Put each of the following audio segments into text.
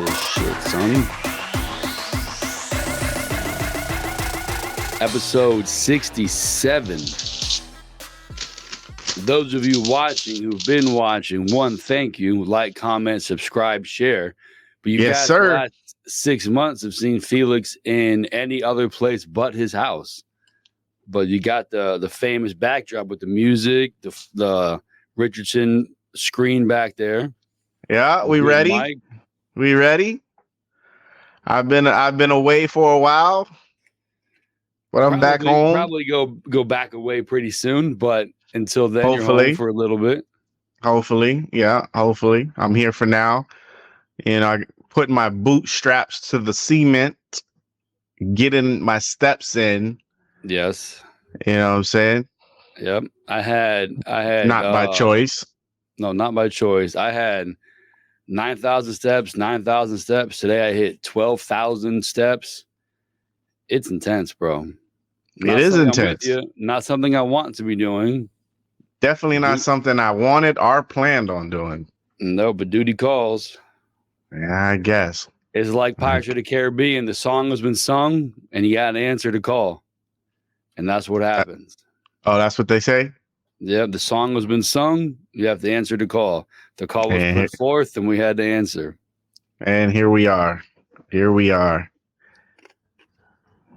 this shit, son. Episode 67. Those of you watching who've been watching, one, thank you. Like, comment, subscribe, share. But you guys, the last 6 months have seen Felix in any other place but his house. But you got the famous backdrop with the music, the Richardson screen back there. Yeah, we ready? Mike. We ready? I've been away for a while, but I'm back home. Probably go back away pretty soon, but until then, hopefully, you're home for a little bit. Hopefully, yeah, hopefully. I'm here for now. I put my bootstraps to the cement, getting my steps in. Yes. You know what I'm saying? Yep. I had not by choice. No, not by choice. I had 9,000 steps. Today I hit 12,000 steps. It's intense, bro. It is intense. Not something I want to be doing. Definitely not something I wanted or planned on doing. No, but duty calls. Yeah, I guess. It's like Pirates of the Caribbean. The song has been sung, and you got to answer the call. And that's what happens. Oh, that's what they say? Yeah, the song has been sung. You have to answer the call. The call was put forth, and we had to answer. And here we are.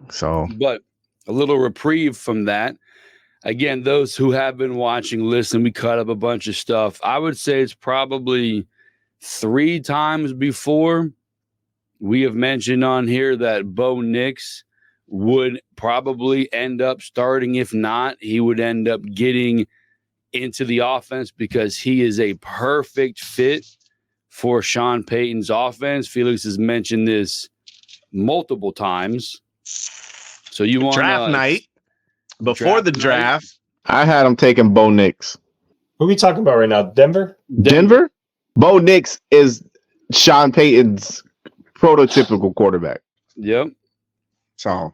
So, but a little reprieve from that. Again, those who have been watching, listen, we cut up a bunch of stuff. I would say it's probably 3 times before we have mentioned on here that Bo Nix would probably end up starting. If not, he would end up getting into the offense because he is a perfect fit for Sean Payton's offense. Felix has mentioned this multiple times. So you want draft night before the draft? I had him taking Bo Nix. Who are we talking about right now? Denver? Bo Nix is Sean Payton's prototypical quarterback. Yep. So,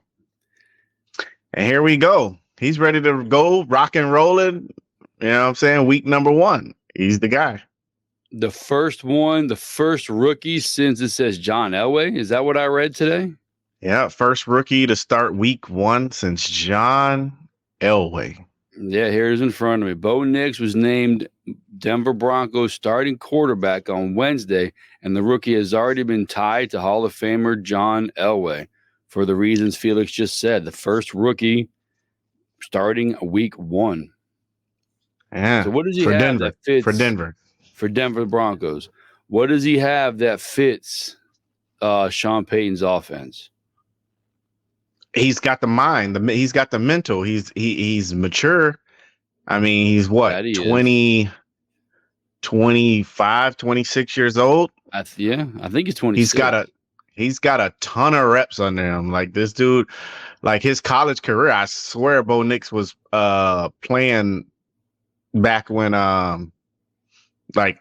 and here we go. He's ready to go, rock and rolling. You know what I'm saying? Week number 1. He's the guy. The first rookie since it says John Elway. Is that what I read today? Yeah, first rookie to start week 1 since John Elway. Yeah, here's in front of me. Bo Nix was named Denver Broncos starting quarterback on Wednesday, and the rookie has already been tied to Hall of Famer John Elway for the reasons Felix just said. The first rookie starting week 1. Yeah. So what does he have Denver, that fits for Denver Broncos? What does he have that fits Sean Payton's offense? He's got the mind. He's got the mental. He's mature. I mean, he's what, 25, 26 years old? I think he's 26. He's got a ton of reps under him. Like this dude, like his college career, I swear Bo Nix was playing back when like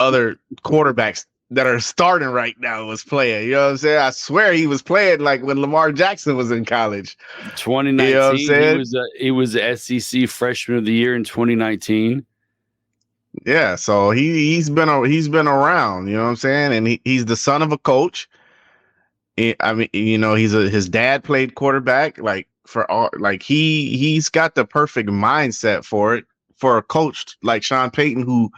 other quarterbacks that are starting right now was playing. You know what I'm saying? I swear he was playing like when Lamar Jackson was in college. 2019, you know what I'm saying? He was the SEC Freshman of the Year in 2019. Yeah, so he's been around, you know what I'm saying? And he's the son of a coach. I mean, you know, his dad played quarterback. Like he's got the perfect mindset for it, for a coach like Sean Payton, who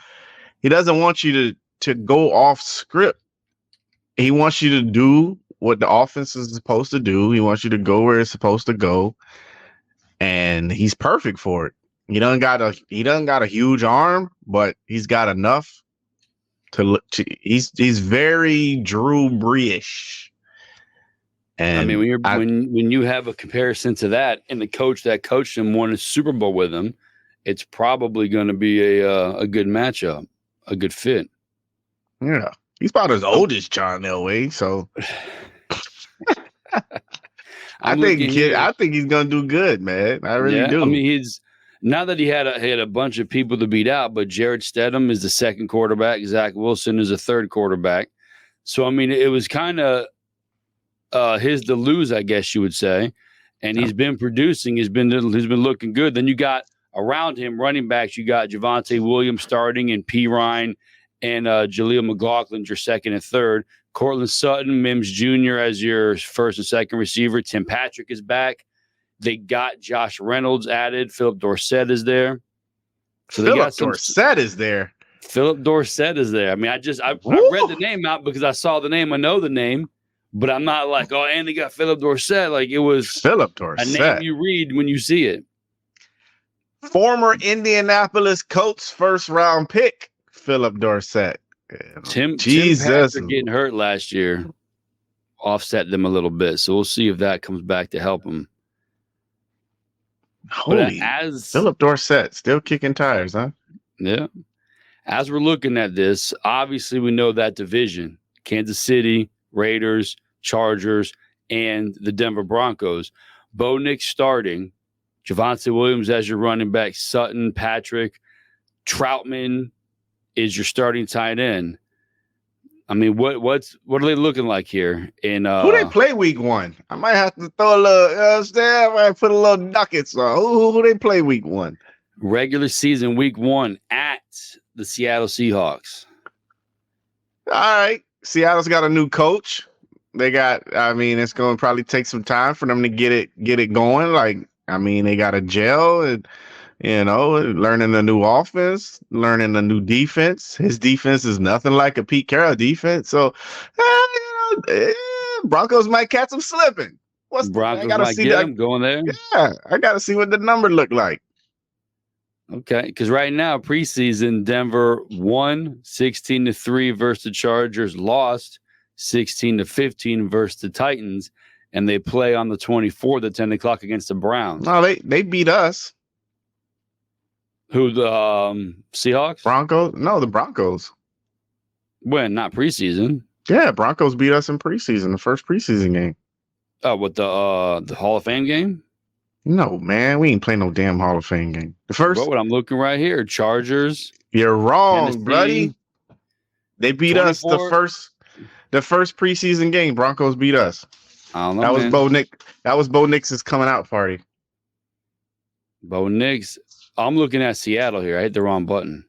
he doesn't want you to go off script. He wants you to do what the offense is supposed to do. He wants you to go where it's supposed to go, and he's perfect for it. He doesn't got a huge arm, but he's got enough to look. He's very Drew Brees-ish. And I mean, when you have a comparison to that, and the coach that coached him won a Super Bowl with him, it's probably going to be a good matchup, a good fit. Yeah, he's about as old as John Elway, so I think he's going to do good, man. I really do. I mean, now that he had a bunch of people to beat out, but Jared Stidham is the second quarterback. Zach Wilson is the third quarterback. So, I mean, it was kind of his to lose, I guess you would say. And he's been producing. He's been looking good. Then you got around him running backs. You got Javonte Williams starting and P. Ryan and Jaleel McLaughlin's your second and third. Cortland Sutton, Mims Jr. as your first and second receiver. Tim Patrick is back. They got Josh Reynolds added. Philip Dorsett is there. So they got Dorsett is there. Philip Dorsett is there. I mean, I read the name out because I saw the name. I know the name, but I'm not like, oh, and they got Philip Dorsett. Like, it was Philip Dorsett. A name you read when you see it. Former Indianapolis Colts first-round pick, Philip Dorsett. Tim Patrick getting hurt last year offset them a little bit. So we'll see if that comes back to help them. Philip Dorsett still kicking tires, huh? Yeah. As we're looking at this, obviously we know that division, Kansas City, Raiders, Chargers, and the Denver Broncos. Bo Nix starting, Javonte Williams as your running back, Sutton, Patrick, Troutman is your starting tight end. I mean, what are they looking like here? And who they play week 1? I might have to throw a little, I might put a little nuggets on. Who they play week 1? Regular season week 1 at the Seattle Seahawks. All right. Seattle's got a new coach. It's going to probably take some time for them to get it going. They got a gel and, learning a new offense, learning a new defense. His defense is nothing like a Pete Carroll defense. So, Broncos might catch him slipping. Broncos might get him going there? Yeah, I got to see what the number look like. Okay, because right now, preseason, Denver won 16-3 versus the Chargers, lost 16-15 versus the Titans, and they play on the 24th at 10 o'clock against the Browns. No, they beat us. Who, the Seahawks? Broncos? No, the Broncos. When? Not preseason. Yeah, Broncos beat us in preseason, the first preseason game. Oh, what, the Hall of Fame game? No, man, we ain't playing no damn Hall of Fame game. The first. What I'm looking right here, Chargers. You're wrong, Tennessee, buddy. They beat 24. Us the first preseason game. Broncos beat us. I don't know. That was Bo Nix. That was Bo Nix's coming out party. Bo Nix. I'm looking at Seattle here. I hit the wrong button.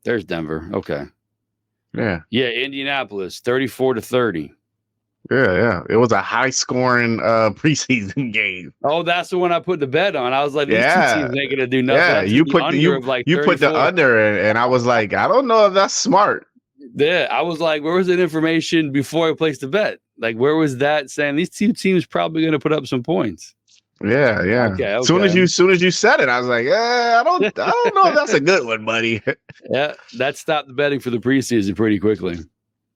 There's Denver. Okay. Yeah. Yeah, Indianapolis, 34-30. Yeah. It was a high-scoring preseason game. Oh, that's the one I put the bet on. I was like, these two teams ain't gonna do nothing. Yeah, you put the under, and I was like, I don't know if that's smart. Yeah, I was like, where was that information before I placed the bet? Like, where was that saying these two teams probably gonna put up some points? Yeah. Okay. As soon as you said it, I was like, I don't know if that's a good one, buddy. Yeah, that stopped the betting for the preseason pretty quickly.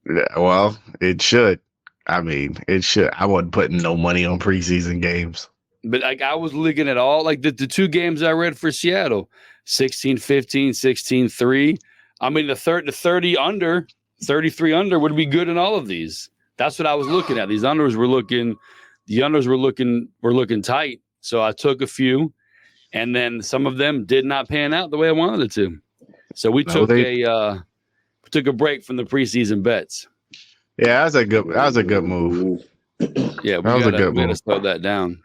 Yeah, well, it should. I mean, it should. I wasn't putting no money on preseason games. But I was looking at all the two games I read for Seattle, 16-15, 16-3. I mean, the 30 under, 33 under would be good in all of these. That's what I was looking at. These unders were looking. The unders were looking tight, so I took a few, and then some of them did not pan out the way I wanted it to. So we took a break from the preseason bets. Yeah, that was a good move. Yeah, we gotta slow that down.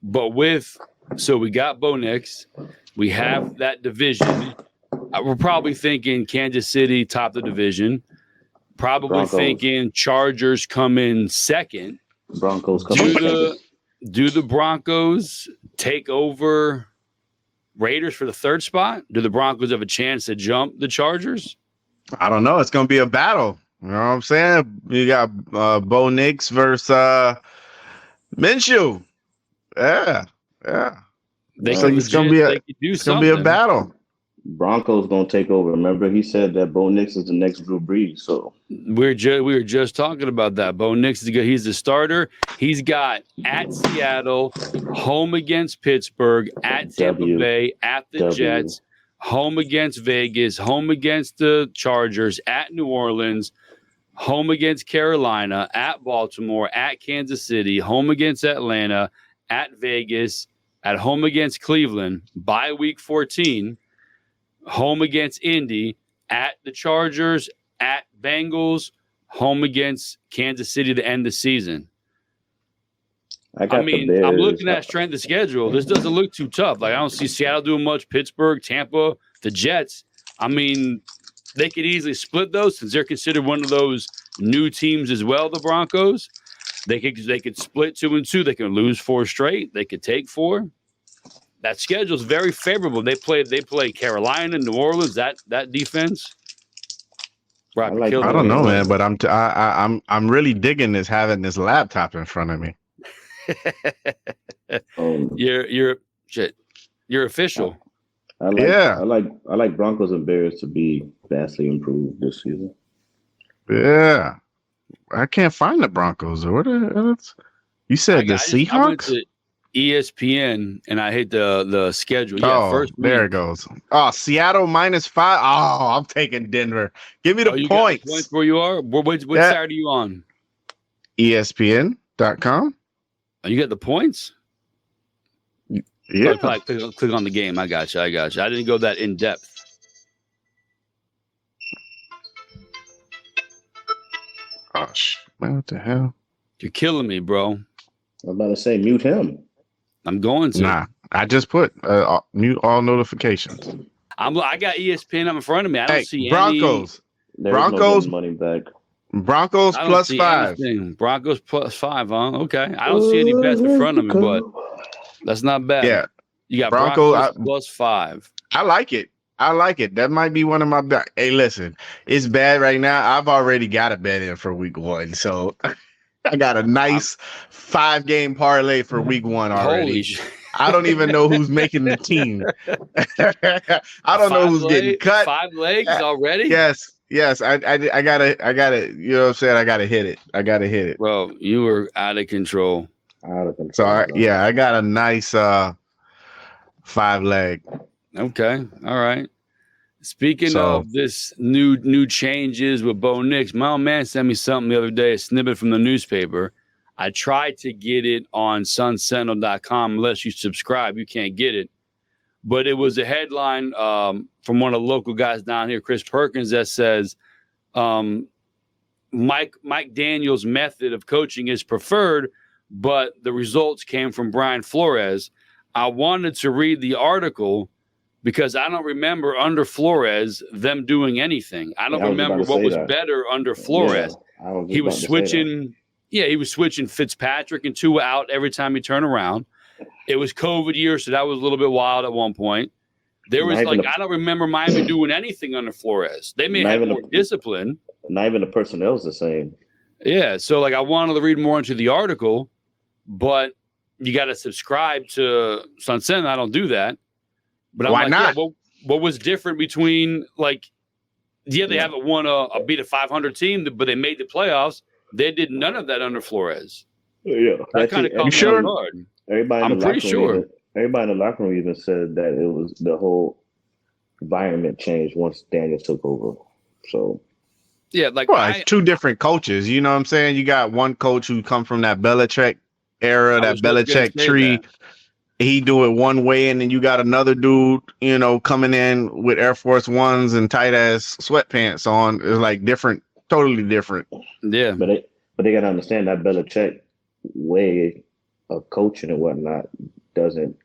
But we got Bo Nix, we have that division. We're probably thinking Kansas City top the division. Probably Broncos. Thinking Chargers come in second. Broncos come in. Do the Broncos take over Raiders for the third spot? Do the Broncos have a chance to jump the Chargers? I don't know. It's going to be a battle. You know what I'm saying? You got Bo Nix versus Minshew. Yeah. It's going to be a battle. Broncos gonna take over. Remember, he said that Bo Nix is the next Drew Brees. So we were just talking about that. Bo Nix is good. He's the starter. He's got at Seattle, home against Pittsburgh, at Tampa Bay, at the Jets, home against Vegas, home against the Chargers, at New Orleans, home against Carolina, at Baltimore, at Kansas City, home against Atlanta, at Vegas, at home against Cleveland, by week 14. Home against Indy, at the Chargers, at Bengals, home against Kansas City to end the season. I'm looking at strength of schedule. This doesn't look too tough. Like, I don't see Seattle doing much. Pittsburgh, Tampa, the Jets. I mean, they could easily split those since they're considered one of those new teams as well. The Broncos, they could split 2-2. They can lose 4 straight. They could take 4. That schedule is very favorable. They play Carolina, New Orleans. That defense. I don't know, man, but I'm really digging this having this laptop in front of me. You're official. I like Broncos and Bears to be vastly improved this season. Yeah, I can't find the Broncos. You said the Seahawks? I went to ESPN and I hit the schedule. Yeah, first week. There it goes. Oh, Seattle -5. Oh, I'm taking Denver. Give me the you points. Got the points where you are. What side are you on? ESPN.com. Oh, you got the points? Yeah. Click on the game. I got you. I didn't go that in depth. Gosh, man, what the hell? You're killing me, bro. I'm about to say mute him. I'm going to. Nah, I just put mute all notifications. I got ESPN up in front of me. I don't see Broncos. Broncos money back. Broncos +5. Anything. Broncos +5, huh? Okay. I don't see any bets in front of me, but that's not bad. Yeah. You got Broncos +5. I like it. That might be one of my bets. Hey, listen, it's bad right now. I've already got a bet in for week 1. So I got a nice 5-game parlay for week 1 already. I don't even know who's making the team. I don't know who's getting cut. 5 legs already? Yes. I gotta, you know what I'm saying? I gotta hit it. Bro, you were out of control. So I got a nice 5-leg. Okay. All right. Speaking of this new changes with Bo Nix, my old man sent me something the other day, a snippet from the newspaper. I tried to get it on sunsentinel.com. Unless you subscribe, you can't get it. But it was a headline from one of the local guys down here, Chris Perkins, that says McDaniel's method of coaching is preferred, but the results came from Brian Flores. I wanted to read the article because I don't remember under Flores them doing anything. I don't remember what was better under Flores. Yeah, he was switching. Yeah, he was switching Fitzpatrick and Tua out every time he turned around. It was COVID year, so that was a little bit wild at one point. There was I don't remember Miami doing anything under Flores. They may have more discipline. Not even the personnel's the same. Yeah, so I wanted to read more into the article, but you got to subscribe to Sun Sentinel. I don't do that. But I'm why not? Yeah, what was different between they haven't won beat a 500 team, but they made the playoffs. They did none of that under Flores. Yeah, that kind of caught me off guard. I'm pretty sure. Everybody in the locker room even said that it was the whole environment changed once Daniel took over. So yeah, it's 2 different coaches. You know what I'm saying? You got one coach who come from that Belichick era, that Belichick tree. He do it one way, and then you got another dude, coming in with Air Force Ones and tight ass sweatpants on. It's different, totally different. Yeah, but they gotta understand that Belichick way of coaching and whatnot doesn't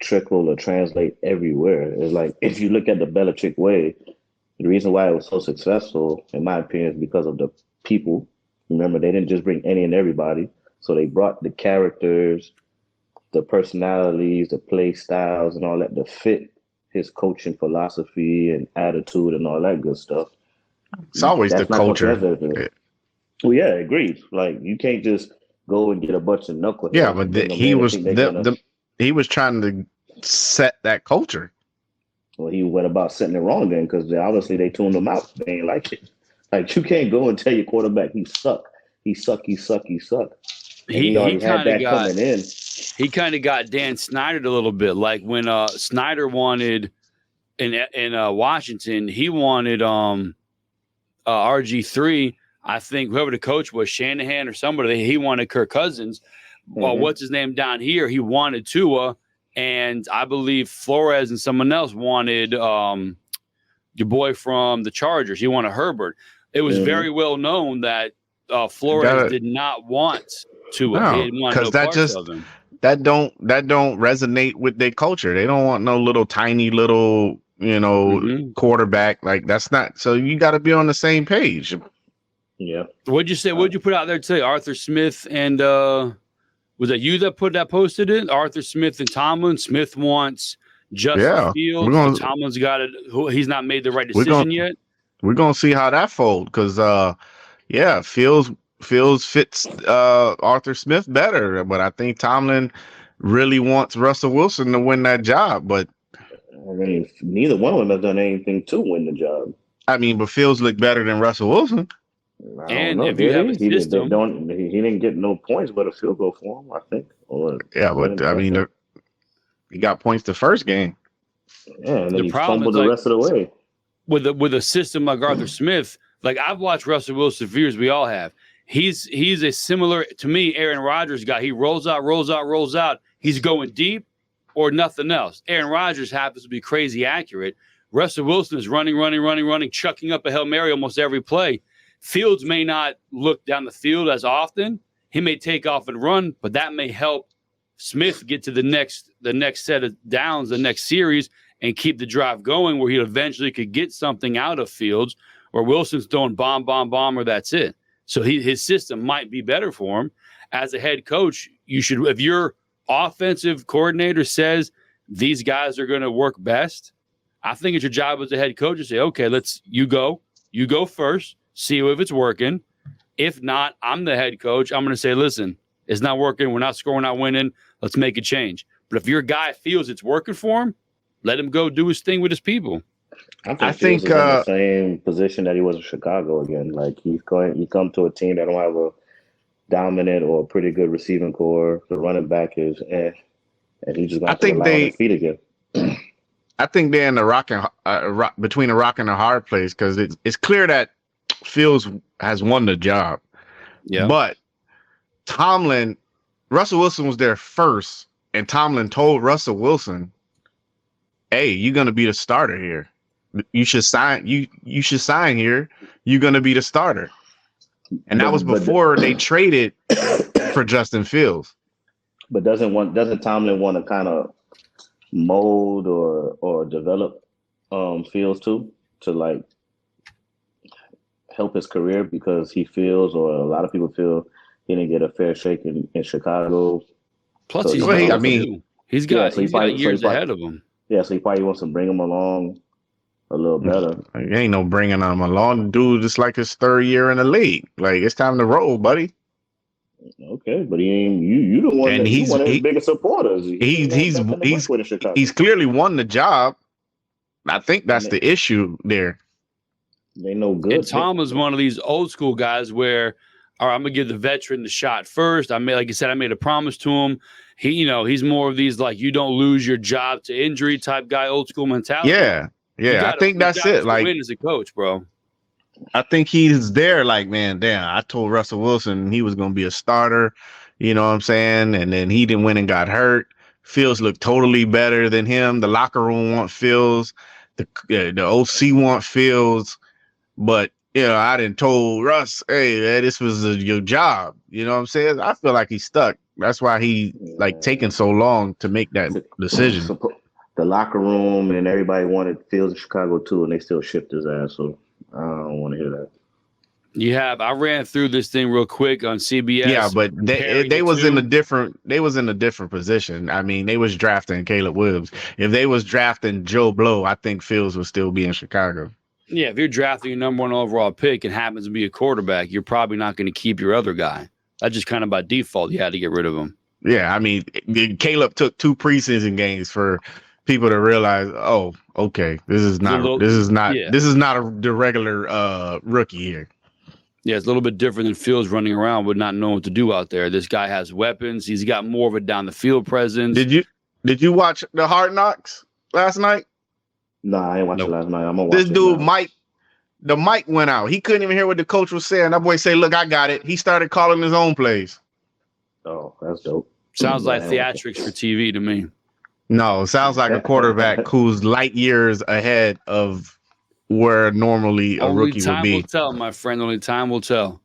trickle or translate everywhere. It's if you look at the Belichick way, the reason why it was so successful, in my opinion, is because of the people. Remember, they didn't just bring any and everybody, so they brought the characters, the personalities, the play styles, and all that to fit his coaching philosophy and attitude and all that good stuff. It's always the culture. Well, yeah, agreed. You can't just go and get a bunch of knuckleheads. Yeah, but he was trying to set that culture. Well, he went about setting it wrong then, because obviously they tuned him out. They ain't like it. You can't go and tell your quarterback he suck. He kind of got Dan Snyder a little bit. When Snyder wanted in Washington, he wanted RG3. I think whoever the coach was, Shanahan or somebody, he wanted Kirk Cousins. Well, what's his name down here? He wanted Tua, and I believe Flores and someone else wanted your boy from the Chargers. He wanted Herbert. It was very well known that Flores did not want Tua. Because that don't resonate with their culture. They don't want no little tiny little quarterback. Like that's not. So you got to be on the same page. Yeah. What'd you say? What'd you put out there today? Arthur Smith and was that you that posted it? Arthur Smith and Tomlin. Smith wants Justin Fields. Tomlin's got it. He's not made the right decision yet. We're gonna see how that folds because Fields fits Arthur Smith better, but I think Tomlin really wants Russell Wilson to win that job. But I mean, neither one of them has done anything to win the job. I mean, but Fields look better than Russell Wilson. And if you have a system, he didn't get no points, but a field goal for him, I think. But I mean, he got points the first game. Yeah, and then he fumbled the rest of the way. With a system like Arthur Smith, like I've watched Russell Wilson for years, we all have. He's a similar to me, Aaron Rodgers guy. He rolls out. He's going deep or nothing else. Aaron Rodgers happens to be crazy accurate. Russell Wilson is running, chucking up a Hail Mary almost every play. Fields may not look down the field as often. He may take off and run, but that may help Smith get to the next set of downs, the next series, and keep the drive going where he eventually could get something out of Fields, or Wilson's throwing bomb, or that's it. So his system might be better for him. As a head coach, you should, if your offensive coordinator says these guys are going to work best, I think it's your job as a head coach to say, okay, you go first, see if it's working. If not, I'm the head coach. I'm going to say, listen, it's not working. We're not scoring, not winning. Let's make a change. But if your guy feels it's working for him, let him go do his thing with his people. I think he's in the same position that he was in Chicago again. Like you come to a team that don't have a dominant or pretty good receiving core. The running back is and he just got to rely on his feet again. I think they're in the between a rock and a hard place because it's clear that Fields has won the job. Yeah, but Russell Wilson was there first, and Tomlin told Russell Wilson, "Hey, you're gonna be the starter here. You should sign. You should sign here. You're gonna be the starter." And that was before they traded for Justin Fields. But doesn't Tomlin want to kind of mold or develop Fields too to like help his career because he feels, or a lot of people feel, he didn't get a fair shake in Chicago. Plus, so he's got years ahead of him. Yeah, so he probably wants to bring him along a little better. Like, ain't no bringing him along. Dude, it's like his third year in the league. Like, it's time to roll, buddy. Okay, but he ain't you the one. And he's one of his biggest supporters. He's clearly won the job. I think that's the issue there. They know good. And Tom was one of these old school guys where, all right, I'm gonna give the veteran the shot first. Like I said, I made a promise to him. He's more of these like you don't lose your job to injury type guy, old school mentality. Yeah. I think that's it. Like win as a coach, bro. I think he's there. Like, man, damn. I told Russell Wilson he was gonna be a starter. You know what I'm saying? And then he didn't win and got hurt. Fields looked totally better than him. The locker room want Fields. The OC want Fields. But I didn't told Russ, hey, man, this was your job. You know what I'm saying? I feel like he's stuck. That's why he taking so long to make that decision. The locker room and everybody wanted Fields in Chicago too, and they still shipped his ass. So I don't want to hear that. I ran through this thing real quick on CBS. Yeah, but they was in a different position. I mean, they was drafting Caleb Williams. If they was drafting Joe Blow, I think Fields would still be in Chicago. Yeah, if you're drafting your number one overall pick and happens to be a quarterback, you're probably not going to keep your other guy. That's just kind of by default. You had to get rid of him. Yeah, I mean, Caleb took 2 preseason games for people to realize, oh, okay, this is not the regular rookie here. Yeah, it's a little bit different than Fields running around with not knowing what to do out there. This guy has weapons. He's got more of a down the field presence. Did you watch the Hard Knocks last night? No, I ain't watching last night. I'm gonna watch this dude, Mike. The mic went out. He couldn't even hear what the coach was saying. That boy say, "Look, I got it." He started calling his own plays. Oh, that's dope. Sounds like theatrics for TV to me. No, sounds like a quarterback who's light years ahead of where normally a rookie would be. Only time will tell, my friend. Only time will tell.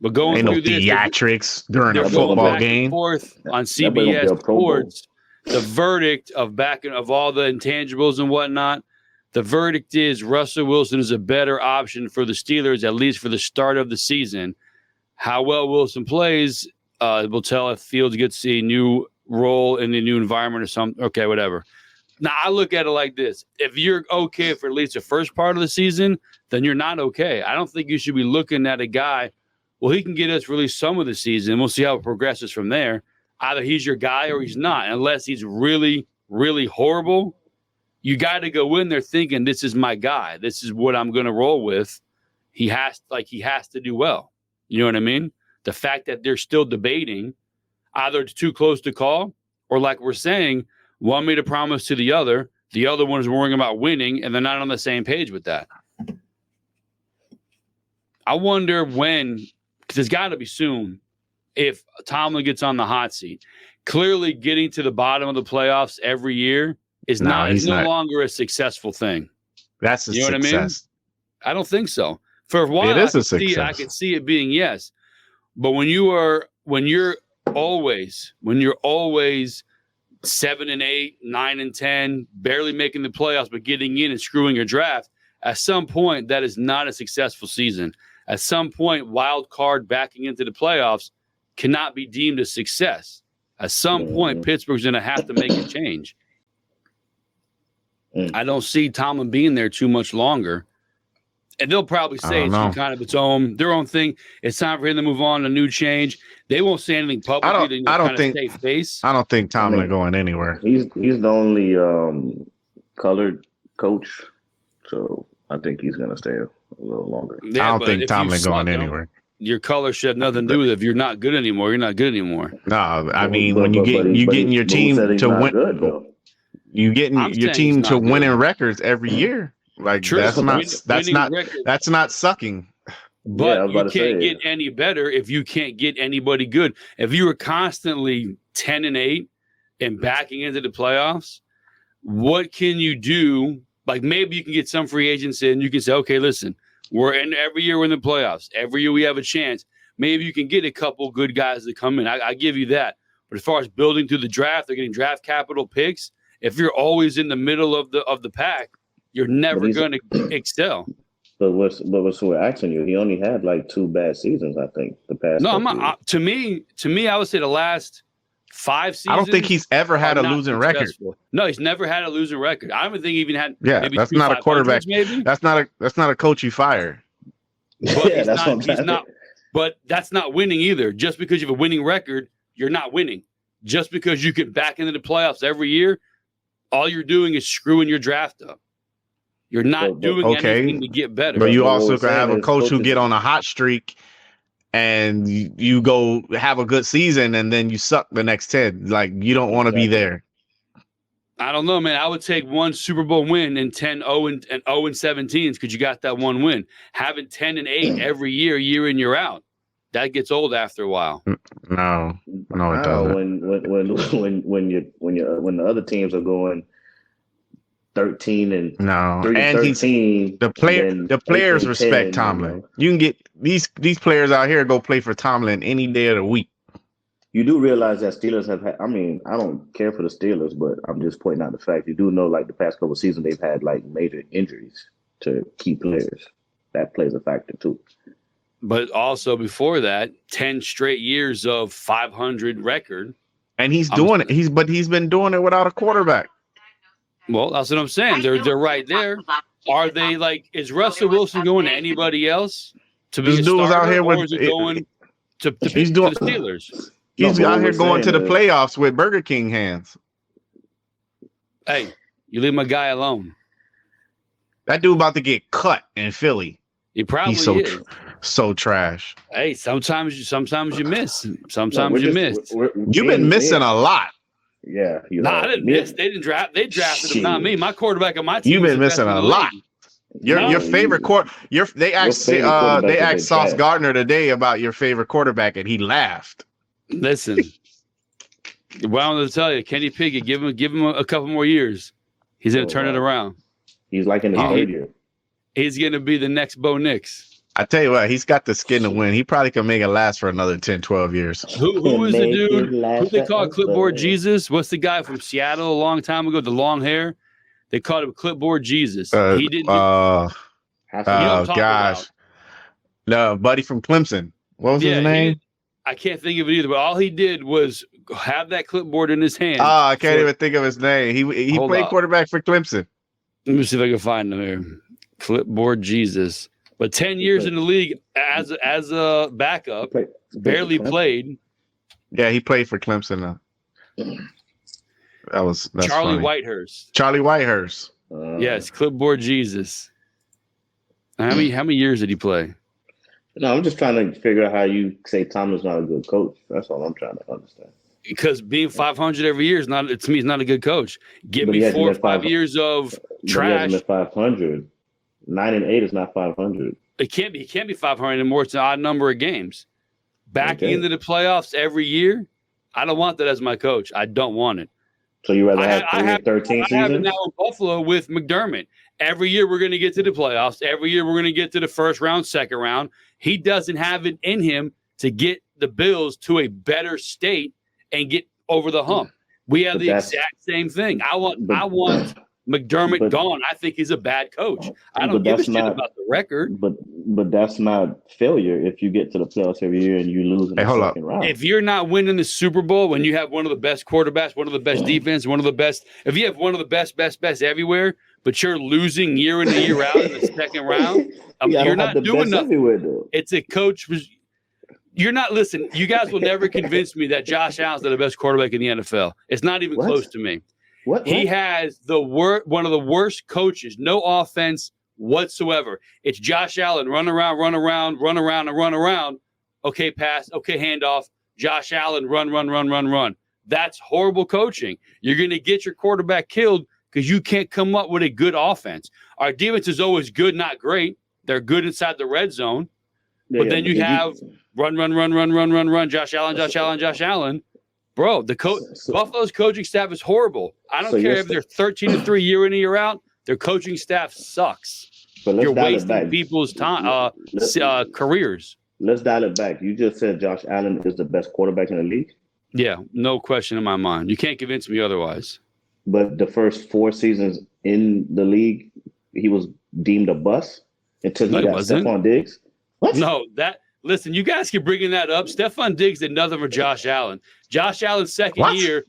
But going ain't through no theatrics during a football game. Forth on CBS Sports, the verdict of all the intangibles and whatnot. The verdict is Russell Wilson is a better option for the Steelers, at least for the start of the season. How well Wilson plays will tell if Fields gets a new role in a new environment or something. Okay, whatever. Now, I look at it like this. If you're okay for at least the first part of the season, then you're not okay. I don't think you should be looking at a guy, well, he can get us really some of the season. We'll see how it progresses from there. Either he's your guy or he's not. Unless he's really, really horrible, you got to go in there thinking this is my guy. This is what I'm going to roll with. He has to do well. You know what I mean? The fact that they're still debating, either it's too close to call, or like we're saying, one made a promise to the other one is worrying about winning, and they're not on the same page with that. I wonder when, because it's got to be soon, if Tomlin gets on the hot seat. Clearly getting to the bottom of the playoffs every year is no longer a successful thing. That's a you know success. What I mean? I don't think so. For a while, it is a success. I can see it being yes. But when you're always 7-8, 9-10, barely making the playoffs, but getting in and screwing your draft, at some point, that is not a successful season. At some point, wild card backing into the playoffs cannot be deemed a success. At some point, Pittsburgh's going to have to make a change. I don't see Tomlin being there too much longer. And they'll probably say it's kind of their own thing. It's time for him to move on, a new change. They won't say anything publicly. I don't think Tomlin going anywhere. He's the only colored coach, so I think he's going to stay a little longer. Yeah, I don't think Tomlin going anywhere. Your color should have nothing to do with it. If you're not good anymore, you're not good anymore. No, I mean when you getting your team to win, you getting your team to winning records every year. Like true. That's not sucking. But you can't get any better if you can't get anybody good. If you were constantly 10-8 and backing into the playoffs, what can you do? Like maybe you can get some free agents in. You can say, okay, listen, every year we're in the playoffs. Every year we have a chance. Maybe you can get a couple good guys to come in. I give you that. But as far as building through the draft, they're getting draft capital picks. If you're always in the middle of the pack, you're never going to excel. But what's we're asking you? He only had like 2 bad seasons, I think. The past. No, I'm not. To me, I would say the last 5 seasons. I don't think he's ever had a losing record. No, he's never had a losing record. I don't think he even had. Yeah, maybe that's not a quarterback. Maybe that's not a coach you fire. But he's not. But that's not winning either. Just because you have a winning record, you're not winning. Just because you get back into the playoffs every year, all you're doing is screwing your draft up. You're not doing anything to get better. But you also can have a coach who get on a hot streak and you go have a good season and then you suck the next 10. Like, you don't want to be there. I don't know, man. I would take one Super Bowl win and 10-0 and 0-17 because you got that one win. Having 10-8 every year in, year out, that gets old after a while. No, it doesn't. When the other teams are going 13 and 13. The players respect Tomlin. You can get these players out here go play for Tomlin any day of the week. You do realize that Steelers have had, I mean, I don't care for the Steelers, but I'm just pointing out the fact you do know like the past couple of seasons they've had like major injuries to key players. That plays a factor too. But also before that, 10 straight years of 500 record. And he's doing it. He's been doing it without a quarterback. Well, that's what I'm saying. They're right there. Are they like? Is Russell Wilson going to anybody else to be a starter, out here or is he going to the Steelers? He's out here going to the playoffs with Burger King hands. Hey, you leave my guy alone. That dude about to get cut in Philly. He probably is. So trash. Hey, sometimes you miss. Sometimes you miss. You've been missing a lot. Yeah, I didn't miss. They didn't draft. They drafted him, not me. My quarterback on my team. You've been missing a lot. Your favorite They asked Sauce Gardner today about your favorite quarterback, and he laughed. Listen, what I'm going to tell you, Kenny Pickett, give him a couple more years. He's going to turn it around. He's like in his third year. He's going to be the next Bo Nix. I tell you what, he's got the skin to win. He probably can make it last for another 10, 12 years. Who is the dude? Who they call Clipboard Jesus? What's the guy from Seattle a long time ago? The long hair. They called him Clipboard Jesus. He didn't. Gosh. No, buddy from Clemson. What was his name? I can't think of it either, but all he did was have that clipboard in his hand. Oh, I can't even think of his name. He played quarterback for Clemson. Let me see if I can find him here. Clipboard Jesus. But 10 years in the league as a backup, barely played. Yeah, he played for Clemson. That's Charlie funny. Whitehurst. Charlie Whitehurst. Yes, Clipboard Jesus. How many years did he play? No, I'm just trying to figure out how you say Tomlin's not a good coach. That's all I'm trying to understand. Because being 500 every year is not, to me, is not a good coach. Give me 4 or 5 years of trash. He hasn't been 500. 9-8 is not 500. It can't be. He can't be 500 anymore. It's an odd number of games. Backing into the playoffs every year, I don't want that as my coach. I don't want it. So you rather have 13 seasons? I have it now in Buffalo with McDermott. Every year we're going to get to the playoffs. Every year we're going to get to the first round, second round. He doesn't have it in him to get the Bills to a better state and get over the hump. We have the exact same thing. I want McDermott gone. I think he's a bad coach. I don't give a shit about the record. But that's not failure if you get to the playoffs every year and you lose in the second round. If you're not winning the Super Bowl when you have one of the best quarterbacks, one of the best defense, one of the best, if you have one of the best everywhere, but you're losing year in and year out in the second round, you're not doing nothing. It's a coach. You're not listen. You guys will never convince me that Josh Allen's the best quarterback in the NFL. It's not even close to me. He has one of the worst coaches. No offense whatsoever. It's Josh Allen run around. Okay, pass. Okay, handoff. Josh Allen run. That's horrible coaching. You're going to get your quarterback killed because you can't come up with a good offense. Our defense is always good, not great. They're good inside the red zone. But then you have run. Josh Allen. Bro, Buffalo's coaching staff is horrible. I don't care if they're 13-3 year in and year out. Their coaching staff sucks. You're wasting people's time, careers. Let's dial it back. You just said Josh Allen is the best quarterback in the league? Yeah, no question in my mind. You can't convince me otherwise. But the first 4 seasons in the league, he was deemed a bust until he got Stephon Diggs? What? No, listen, you guys keep bringing that up. Stephon Diggs did nothing for Josh Allen. Josh Allen's second year,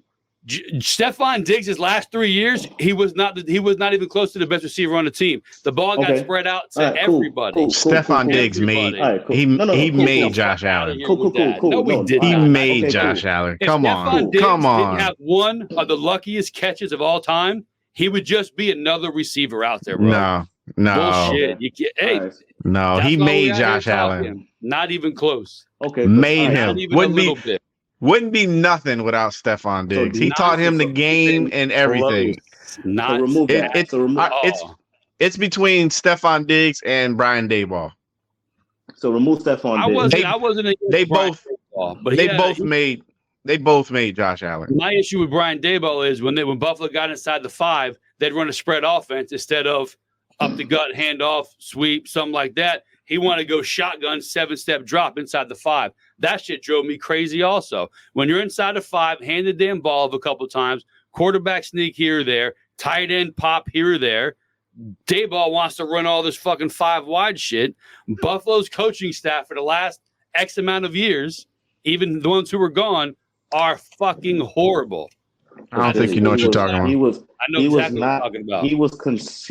Stephon Diggs' last 3 years, he was not even close to the best receiver on the team. The ball got spread out to everybody. Stephon Diggs made Josh Allen. No, we did not. He made Josh Allen. Come on. Didn't have one of the luckiest catches of all time, he would just be another receiver out there, bro. No. Bullshit. No, he made Josh Allen. Not even close. Okay. Made him. Wouldn't be nothing without Stephon Diggs. He taught him the game and everything. It's between Stephon Diggs and Brian Daboll. So remove Stephon Diggs. I wasn't. They both made Josh Allen. My issue with Brian Daboll is when Buffalo got inside the 5, they'd run a spread offense instead of up the gut, handoff, sweep, something like that. He wanted to go shotgun, 7-step drop inside the 5. That shit drove me crazy also. When you're inside the 5, hand the damn ball a couple times, quarterback sneak here or there, tight end pop here or there. Daboll wants to run all this fucking 5 wide shit. Buffalo's coaching staff for the last X amount of years, even the ones who were gone, are fucking horrible. I don't think you know what you're talking about. He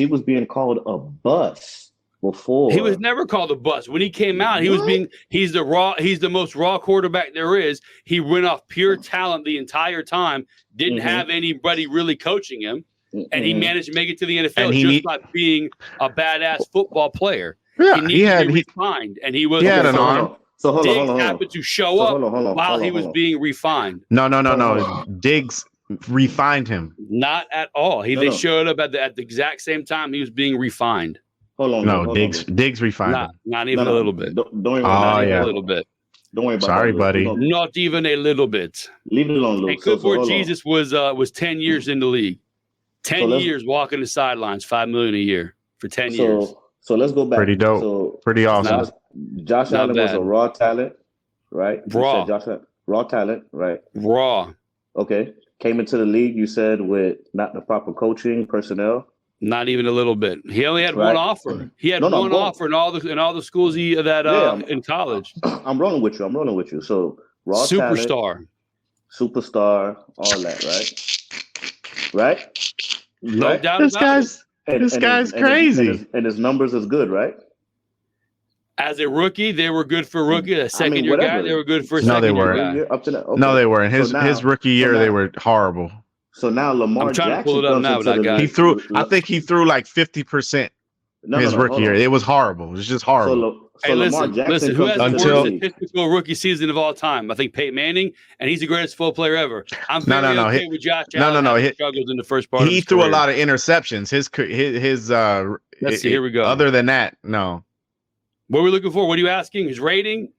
was being called a bust before. He was never called a bust. When he came out, he's the most raw quarterback there is. He went off pure talent the entire time, didn't have anybody really coaching him, and he managed to make it to the NFL just by being a badass football player. Yeah, he needed to be refined, and he was. He had an arm. So hold on. Happened to show up while he was being refined. No. Diggs refined him. Not at all. They showed up at the exact same time he was being refined. Hold on. Diggs refined him. Not even a little bit. Don't worry about a little bit. Don't worry about Sorry, buddy. Not even a little bit. Leave it alone, Luke. And Clipboard Jesus was 10 years in the league. 10 years walking the sidelines, $5 million a year for 10 years. So let's go back. Pretty dope. Pretty awesome. Josh Allen was a raw talent, right? Raw talent, right? Raw. Okay. Came into the league, you said, with not the proper coaching personnel. Not even a little bit. He only had Right. one offer. He had one offer in all the schools in college. I'm rolling with you. So raw Superstar. talent, superstar, all that, right? No doubt This about it. guy's crazy. And his numbers is good, right? As a rookie, they were good for rookie. A second year whatever. guy, they were good for a No, second they year weren't. guy. Up to that. Okay. No, they weren't. His rookie year, now- they were horrible. So now Lamar I'm trying to Jackson pull it up comes now, into but I the got league. I think he threw like 50% his rookie year. It was horrible. It was just horrible. Hey, Lamar listen, Jackson who has the comes worst into the league. statistical rookie season of all time? I think Peyton Manning, and he's the greatest football player ever. I'm very okay with Josh Allen. He struggled in the first part. He threw a lot of interceptions. His Let's see. Here we go. Other than that, no. What are we looking for? What are you asking? His rating?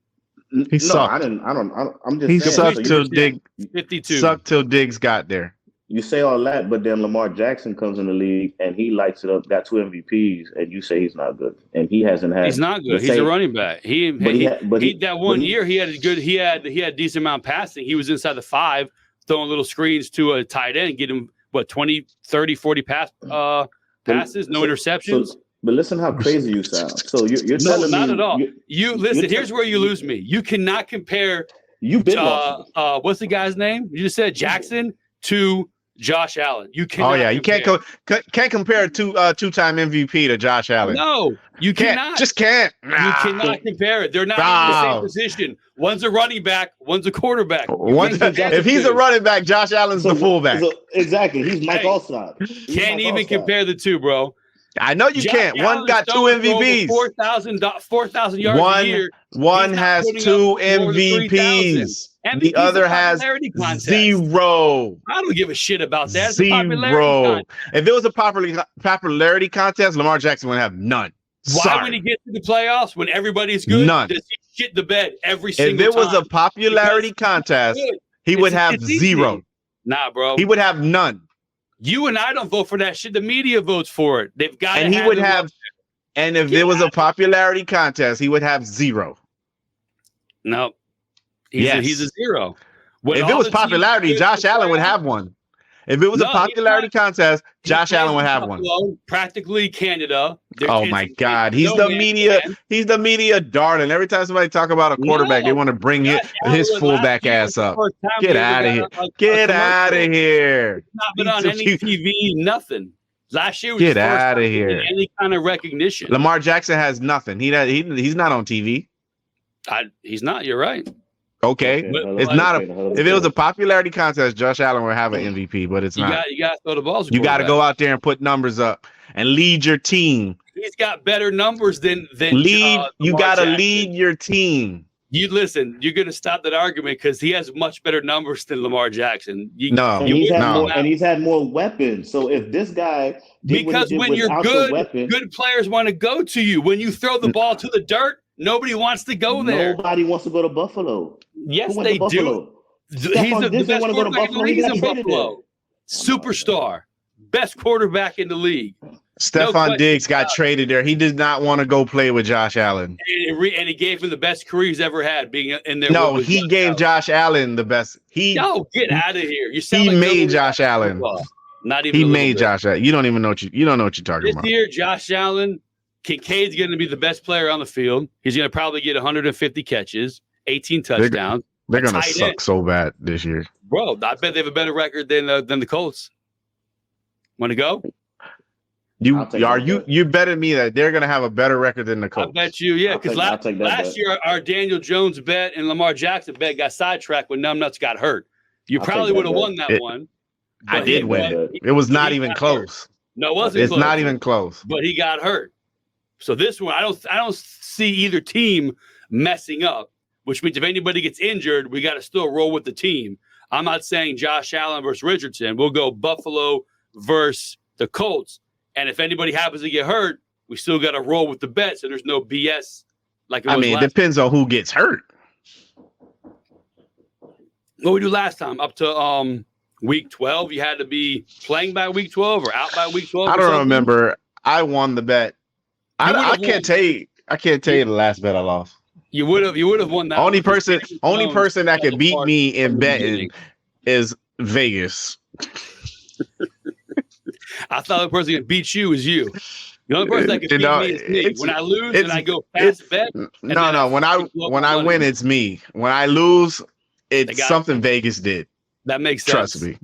He sucked. I'm just He saying. sucked So till 52. Sucked till Diggs got there. you say all that, but then Lamar Jackson comes in the league and he lights it up, got 2 MVPs, and you say he's not good, and he hasn't had. He's not good. He's a running back. That one year he had a good. He had decent amount passing. He was inside the 5, throwing little screens to a tight end, get him 20, 30, 40 passes, no interceptions. But listen how crazy you sound. So you're telling me not at all. You listen. Here's where you lose me. You cannot compare. You've been what's the guy's name? You just said Jackson to Josh Allen. You cannot. Oh yeah, you can't compare a two-time MVP to Josh Allen. No, you cannot. Just can't. You cannot compare it. They're not in the same position. One's a running back. One's a quarterback. If he's a running back, Josh Allen's the fullback. Exactly. He's Mike Allstott. Can't even compare the two, bro. I know you can't. One got 2 MVPs. 4,000 yards a year. One has 2 MVPs. The other has 0. I don't give a shit about that. 0. If it was a popularity contest, Lamar Jackson would have none. Why would he get to the playoffs when everybody's good? None. Does he shit the bed every single time? If it was a popularity contest, he would have 0. Nah, bro. He would have none. You and I don't vote for that shit. The media votes for it. They've got and he would have. And if there was a popularity contest, he would have 0. No, he's a 0. If it was popularity, Josh Allen would have one. If it was a popularity contest, Josh Allen would have one. Practically Canada. Oh my God, he's the media. He's the media darling. Every time somebody talk about a quarterback, they want to bring his fullback ass up. Get out of here! Get out of here! Not been on any TV. Nothing. Last year was get out of here. Any kind of recognition. Lamar Jackson has nothing. He's not on TV. He's not. You're right. Okay, it's not if it was a popularity contest, Josh Allen would have an MVP, but it's not. You got to throw the balls. You got to go out there and put numbers up and lead your team. He's got better numbers than lead. You got to lead your team. You listen. You're going to stop that argument because he has much better numbers than Lamar Jackson. And he's had more weapons. So if this guy, because when you're good players want to go to you. When you throw the ball to the dirt, nobody wants to go there. Nobody wants to go to Buffalo. Yes, they do. He's the best quarterback in the league in Buffalo. Superstar. Best quarterback in the league. Stephon Diggs got traded there. He did not want to go play with Josh Allen. And he gave him the best career he's ever had being in there. No, he gave Josh Allen the best. Get out of here. He made Josh Allen. Not even he made Josh Allen. You don't even know what you don't know what you're talking about. This year, Josh Allen, Kincaid's going to be the best player on the field. He's going to probably get 150 catches, 18 touchdowns. They're going to suck so bad this year. Bro, I bet they have a better record than the Colts. Want to go? You betting me that they're going to have a better record than the Colts. I bet you, yeah. Because last year, our Daniel Jones bet and Lamar Jackson bet got sidetracked when Numbnuts got hurt. You probably would have won that one. I did win. It was not even close. No, it wasn't. It's not even close. But he got hurt. So this one, I don't see either team messing up. Which means if anybody gets injured, we got to still roll with the team. I'm not saying Josh Allen versus Richardson. We'll go Buffalo versus the Colts. And if anybody happens to get hurt, we still got to roll with the bet. So there's no BS. It depends on who gets hurt. What we do last time, up to week 12, you had to be playing by week 12 or out by week 12. I don't remember. I won the bet. I can't tell you. I can't tell you the last bet I lost. You would have won that. Only person that can beat me in betting is Vegas. I thought the person that could beat you is you. The only person that can beat me is me. When I lose and I go past bet. No. When I win, it's me. When I lose, it's something Vegas did. That makes sense. Trust me.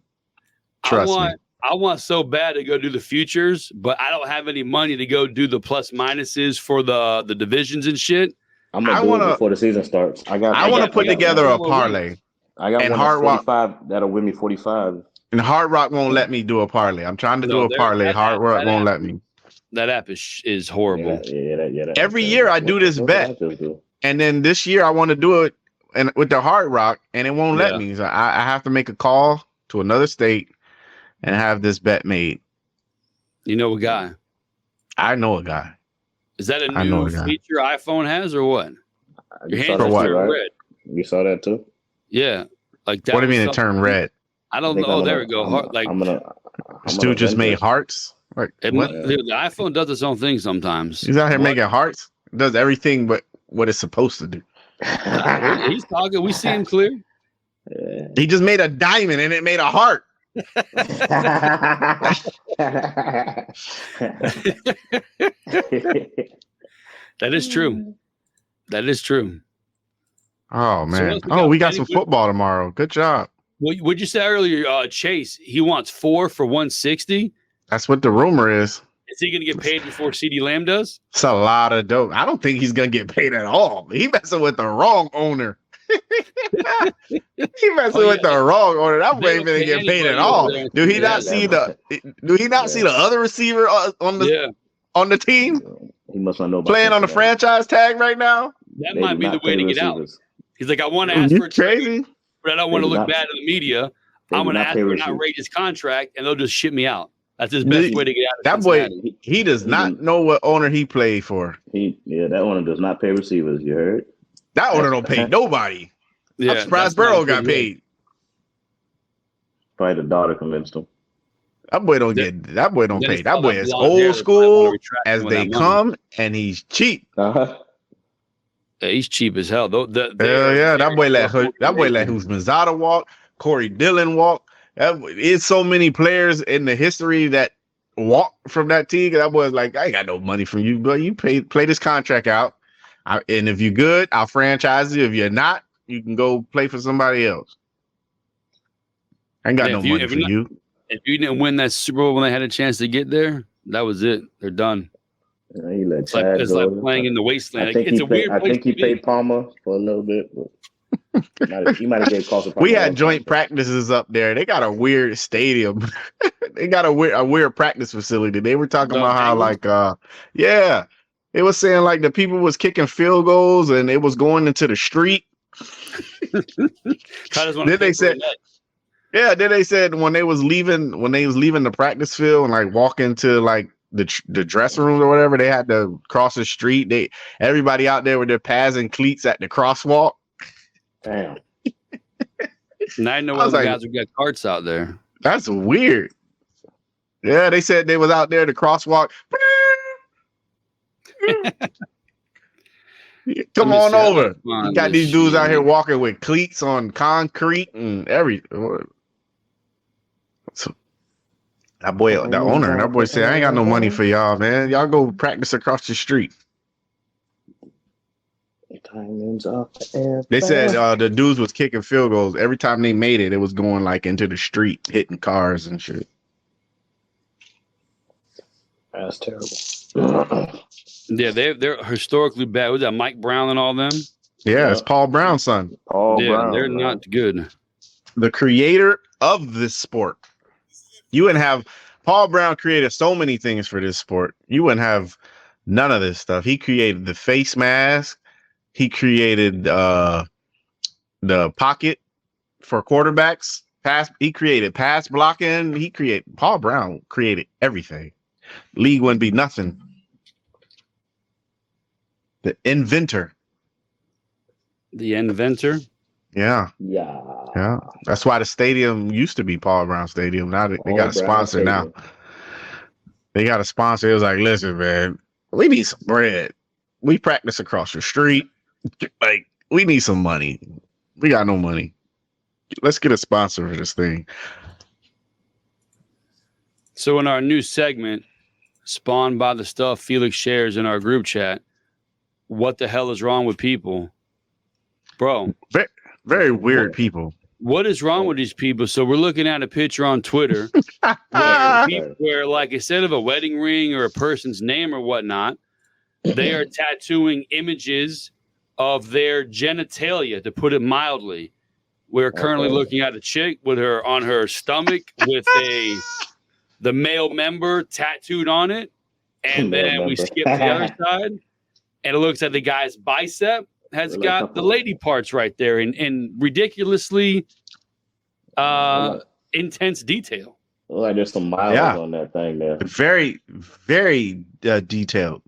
Trust me. I want so bad to go do the futures, but I don't have any money to go do the plus minuses for the divisions and shit. I'm gonna do it before the season starts. I want to put together a parlay. I got Hard Rock 45 that'll win me 45. And Hard Rock won't let me do a parlay. I'm trying to do a parlay. Hard Rock won't let me. That app is horrible. Every year I do this bet, and then this year I want to do it and with the Hard Rock, and it won't let me. So I have to make a call to another state and have this bet made. You know a guy? I know a guy. Is that a new feature iPhone has or what? Your hands are red. You saw that too? Yeah. Like that. What do you mean it turned red? I don't know. There we go. This dude just made hearts. Like the iPhone does its own thing sometimes. He's out here making hearts. It does everything but what it's supposed to do. He's talking. We see him clear. He just made a diamond and it made a heart. That is true. That is true. Oh man! We got some football tomorrow. Good job. What'd you say earlier, Chase? He wants 4 for 160. That's what the rumor is. Is he going to get paid before CeeDee Lamb does? It's a lot of dope. I don't think he's going to get paid at all. He messing with the wrong owner. He messing with the wrong owner. That boy ain't going to get paid at all. Do he not see the? Do he not see the other receiver on the team? He must not know about playing on the franchise tag right now. That might be the way to get out. He's like, I want to ask for a trade, but I don't want to look bad in the media. I'm going to ask for an outrageous contract, and they'll just ship me out. That's his best way to get out of that boy. He does not know what owner he played for. That owner does not pay receivers. You heard? That owner don't pay nobody. I'm surprised Burrow got paid. Probably the daughter convinced him. That boy don't get. That boy don't pay. That boy is old school as they come, and he's cheap. Yeah, he's cheap as hell. Hell yeah, that boy let Huzmanzada walk. Corey Dillon walk. It's so many players in the history that walk from that team. That boy's like, I ain't got no money from you, but you play this contract out. And if you're good, I'll franchise you. If you're not, you can go play for somebody else. I ain't got no money for you. If you didn't win that Super Bowl when they had a chance to get there, that was it. They're done. It's like playing in the wasteland. I think he paid Palmer for a little bit. But he might have gave calls. We had joint practices up there. They got a weird stadium. They got a weird practice facility. They were talking about how it was saying like the people was kicking field goals and it was going into the street. Then they said when they was leaving the practice field and like walking to like the dressing rooms or whatever, they had to cross the street. Everybody out there with their pads and cleats at the crosswalk. Damn. Now I know all the guys who got carts out there. That's weird. Yeah, they said they was out there to crosswalk. Come on over. You got these dudes out here walking with cleats on concrete and everything. So that boy said, I ain't got no money for y'all, man. Y'all go practice across the street. They said the dudes was kicking field goals. Every time they made it, it was going like into the street, hitting cars and shit. That's terrible. Yeah, they're historically bad. Was that Mike Brown and all them? Yeah, it's Paul Brown's son. Brown. They're not good. The creator of this sport. You wouldn't have Paul Brown created so many things for this sport. You wouldn't have none of this stuff. He created the face mask. He created the pocket for quarterbacks. He created pass blocking. Paul Brown created everything. League wouldn't be nothing. The inventor. The inventor? Yeah. That's why the stadium used to be Paul Brown Stadium. Now they got a sponsor now. They got a sponsor. It was like, listen, man, we need some bread. We practice across the street. Like, we need some money. We got no money. Let's get a sponsor for this thing. So in our new segment, spawned by the stuff Felix shares in our group chat, what the hell is wrong with people? Bro. Very, very weird people. What is wrong with these people? So we're looking at a picture on Twitter where, like, instead of a wedding ring or a person's name or whatnot, they are tattooing images of their genitalia, to put it mildly. We're currently looking at a chick with her on her stomach with the male member tattooed on it. And then we skip to the other side, and it looks like the guy's bicep has got the lady parts right there in ridiculously intense detail. Well, like there's some miles on that thing there. Very, very detailed.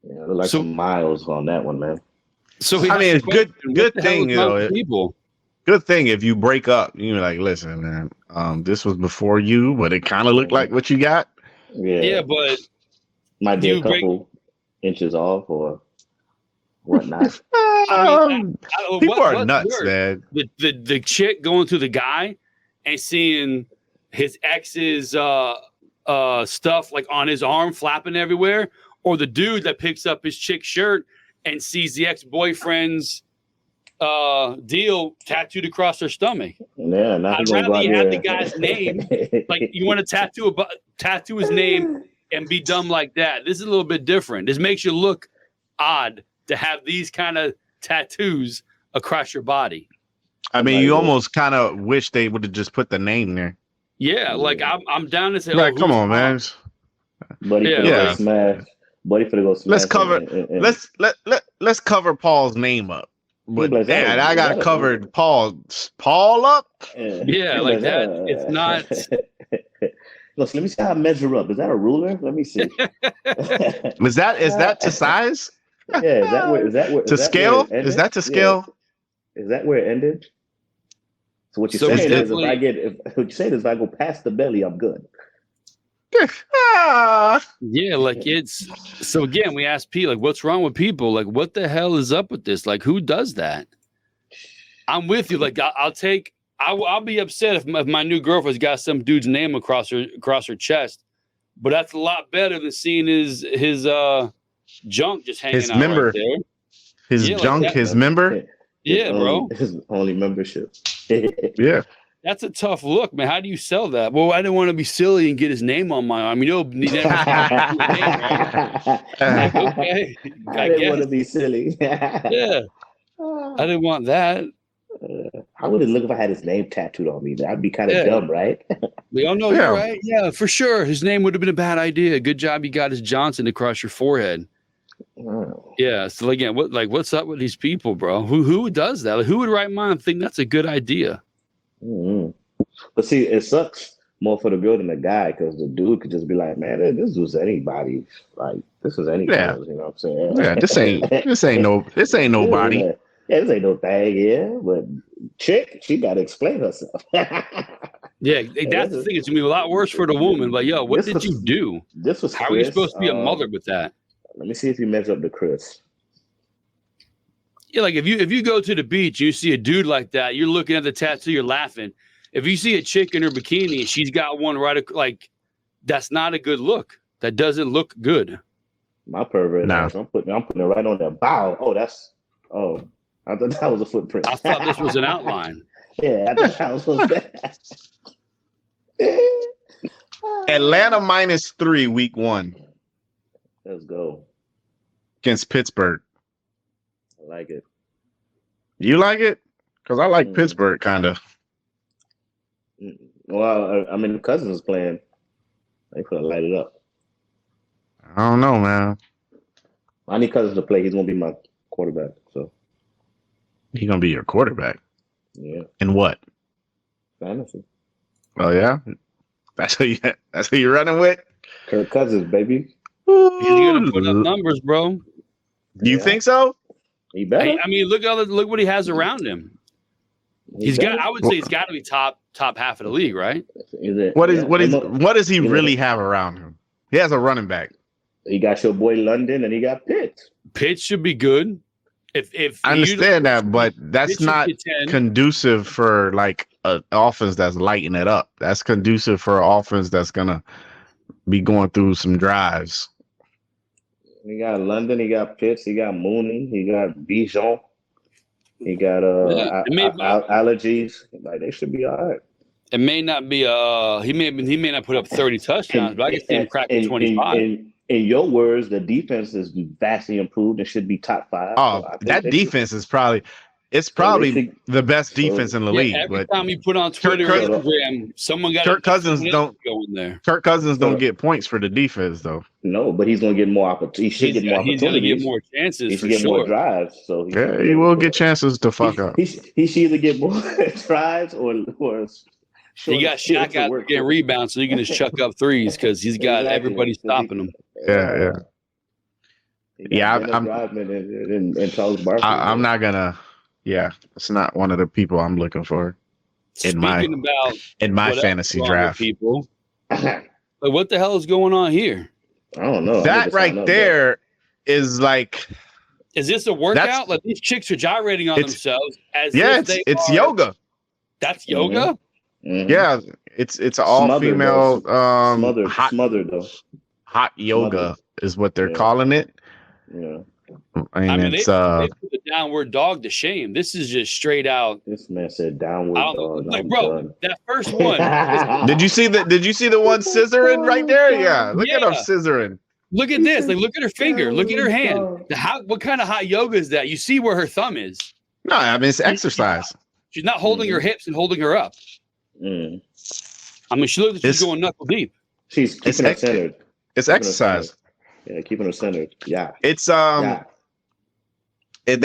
Yeah, like some miles on that one, man. So I mean, it's good thing, you know. People. Good thing if you break up, you're like, listen, man, this was before you, but it kind of looked like what you got. Yeah, but might be a couple inches off or whatnot. People are nuts, man. The chick going to the guy and seeing his ex's stuff like on his arm flapping everywhere, or the dude that picks up his chick's shirt and sees the ex-boyfriend's deal tattooed across her stomach. Yeah, I'd rather you have the guy's name. Like, you want to tattoo his name and be dumb like that. This is a little bit different. This makes you look odd to have these kind of tattoos across your body. I mean, you almost kind of wish they would have just put the name there. Yeah, like I'm down to say, like, come on, man. Buddy, yeah. Smash. Buddy, for the go smash. Let's cover Paul's name up. But like, man, I got covered Paul up. Yeah, like that. It's not. Look, let me see how I measure up. Is that a ruler? Let me see. Is that to size? Yeah, is that where to scale? Is that to scale? Yeah. Is that where it ended? So what you're saying is, if I go past the belly, I'm good. Yeah, like it's so again, we asked Pete, like, what's wrong with people? Like, what the hell is up with this? Like, who does that? I'm with you. Like, I'll be upset if my new girlfriend's got some dude's name across her chest, but that's a lot better than seeing his junk just hanging his out member, right there. His junk, like his member. Yeah, bro. His only membership. Yeah. That's a tough look, man. How do you sell that? Well, I didn't want to be silly and get his name on my arm. You know, he never his name, right? Okay. I didn't want to be silly. Yeah. I didn't want that. How would it look if I had his name tattooed on me? That'd be kind of dumb, right? We all know you're right. Yeah, for sure. His name would have been a bad idea. Good job you got his Johnson across your forehead. Oh. Yeah. So again, what's up with these people, bro? Who does that? Like, who would right mind think that's a good idea? Mm-hmm. But see, it sucks more for the girl than the guy, because the dude could just be like, man, this was anybody. Like, this is anybody. Yeah. You know what I'm saying? Yeah, this ain't nobody. Yeah, this ain't no thing. Yeah, but chick, she got to explain herself. Yeah, that's the thing. It's gonna be a lot worse for the woman. Like, yo, what did you do? This was how Chris, are you supposed to be a mother with that? Let me see if you measure up to Chris. Yeah, like if you go to the beach, you see a dude like that, you're looking at the tattoo, you're laughing. If you see a chick in her bikini and she's got one like, that's not a good look. That doesn't look good. My pervert. No. I'm putting it right on there. Bow. I thought that was a footprint. I thought this was an outline. Yeah, I thought that was bad. Atlanta -3 week 1. Let's go. Against Pittsburgh. I like it. You like it? Because I like Pittsburgh, kind of. Well, I mean, Cousins is playing. They could light it up. I don't know, man. I need Cousins to play. He's going to be my quarterback. So He's going to be your quarterback? Yeah. In what? Fantasy. Oh, yeah? That's who you're running with? Kirk Cousins, baby. He's going to put up numbers, bro. You think so? He better. I mean, look what he has around him. I would say he's got to be top half of the league, right? What does he really have around him? He has a running back. He got your boy London and he got Pitts. Pitts should be good. If I understand that, but that's not conducive for like an offense that's lighting it up. That's conducive for an offense that's gonna be going through some drives. He got London, he got Pitts, he got Mooney, he got Bijan, he got allergies. Like they should be all right. It may not be he may not put up 30 touchdowns, but I can see him cracking 25. In your words, the defense is vastly improved and should be top 5. Oh, so that defense is probably the best defense in the league. Every time you put on Twitter or Instagram, someone got Kirk Cousins go in there. Kirk Cousins don't get points for the defense though. No, but he's going to get more opportunities. He should get more opportunities. He's going to get more chances. He should get more drives. So he will get chances to fuck up. He should either get more drives or. He got Shaq out there getting rebounds, so he can just chuck up threes because he's got everybody stopping him. Yeah. And Charles Barkley. I'm not gonna. Yeah, it's not one of the people I'm looking for in my fantasy draft. People, like, what the hell is going on here? I don't know. That right there is like. Is this a workout? Like these chicks are gyrating on themselves as it's yoga. That's yoga. Mm-hmm. Yeah, it's all smothered, female smothered though. Hot yoga is what they're calling it. Yeah. I mean, they put the downward dog to shame. This is just straight out. This man said downward dog. Like, bro, that first one. Did you see the one scissoring right there? Yeah. Look at her scissoring. Look at this. Like, look at her finger. Look at her hand. What kind of hot yoga is that? You see where her thumb is. No, I mean it's exercise. She's not holding her hips and holding her up. Mm. I mean, she looks like she's going knuckle deep. She's keeping her centered. It's exercise. Yeah, keeping her centered. Yeah. It's they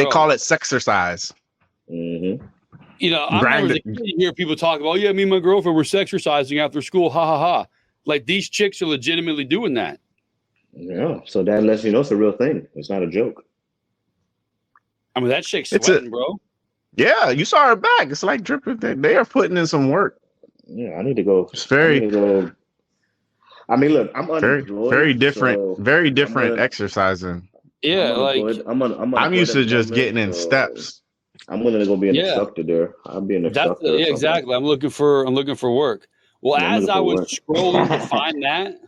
call it sexercise. Mm-hmm. You know, I remember you hear people talk about, me and my girlfriend were sexercising after school. Ha ha ha! Like these chicks are legitimately doing that. Yeah. So that lets you know it's a real thing. It's not a joke. I mean, that chick's sweating, bro. Yeah, you saw her back. It's like dripping. They are putting in some work. Yeah, I need to go. It's very. I mean, look, I'm unemployed. Very different. Very different exercising. Yeah, I'm used to just getting in steps. I'm gonna go be an instructor there. I'll be an instructor. Yeah, exactly. I'm looking for work. Well, as I was scrolling to find that,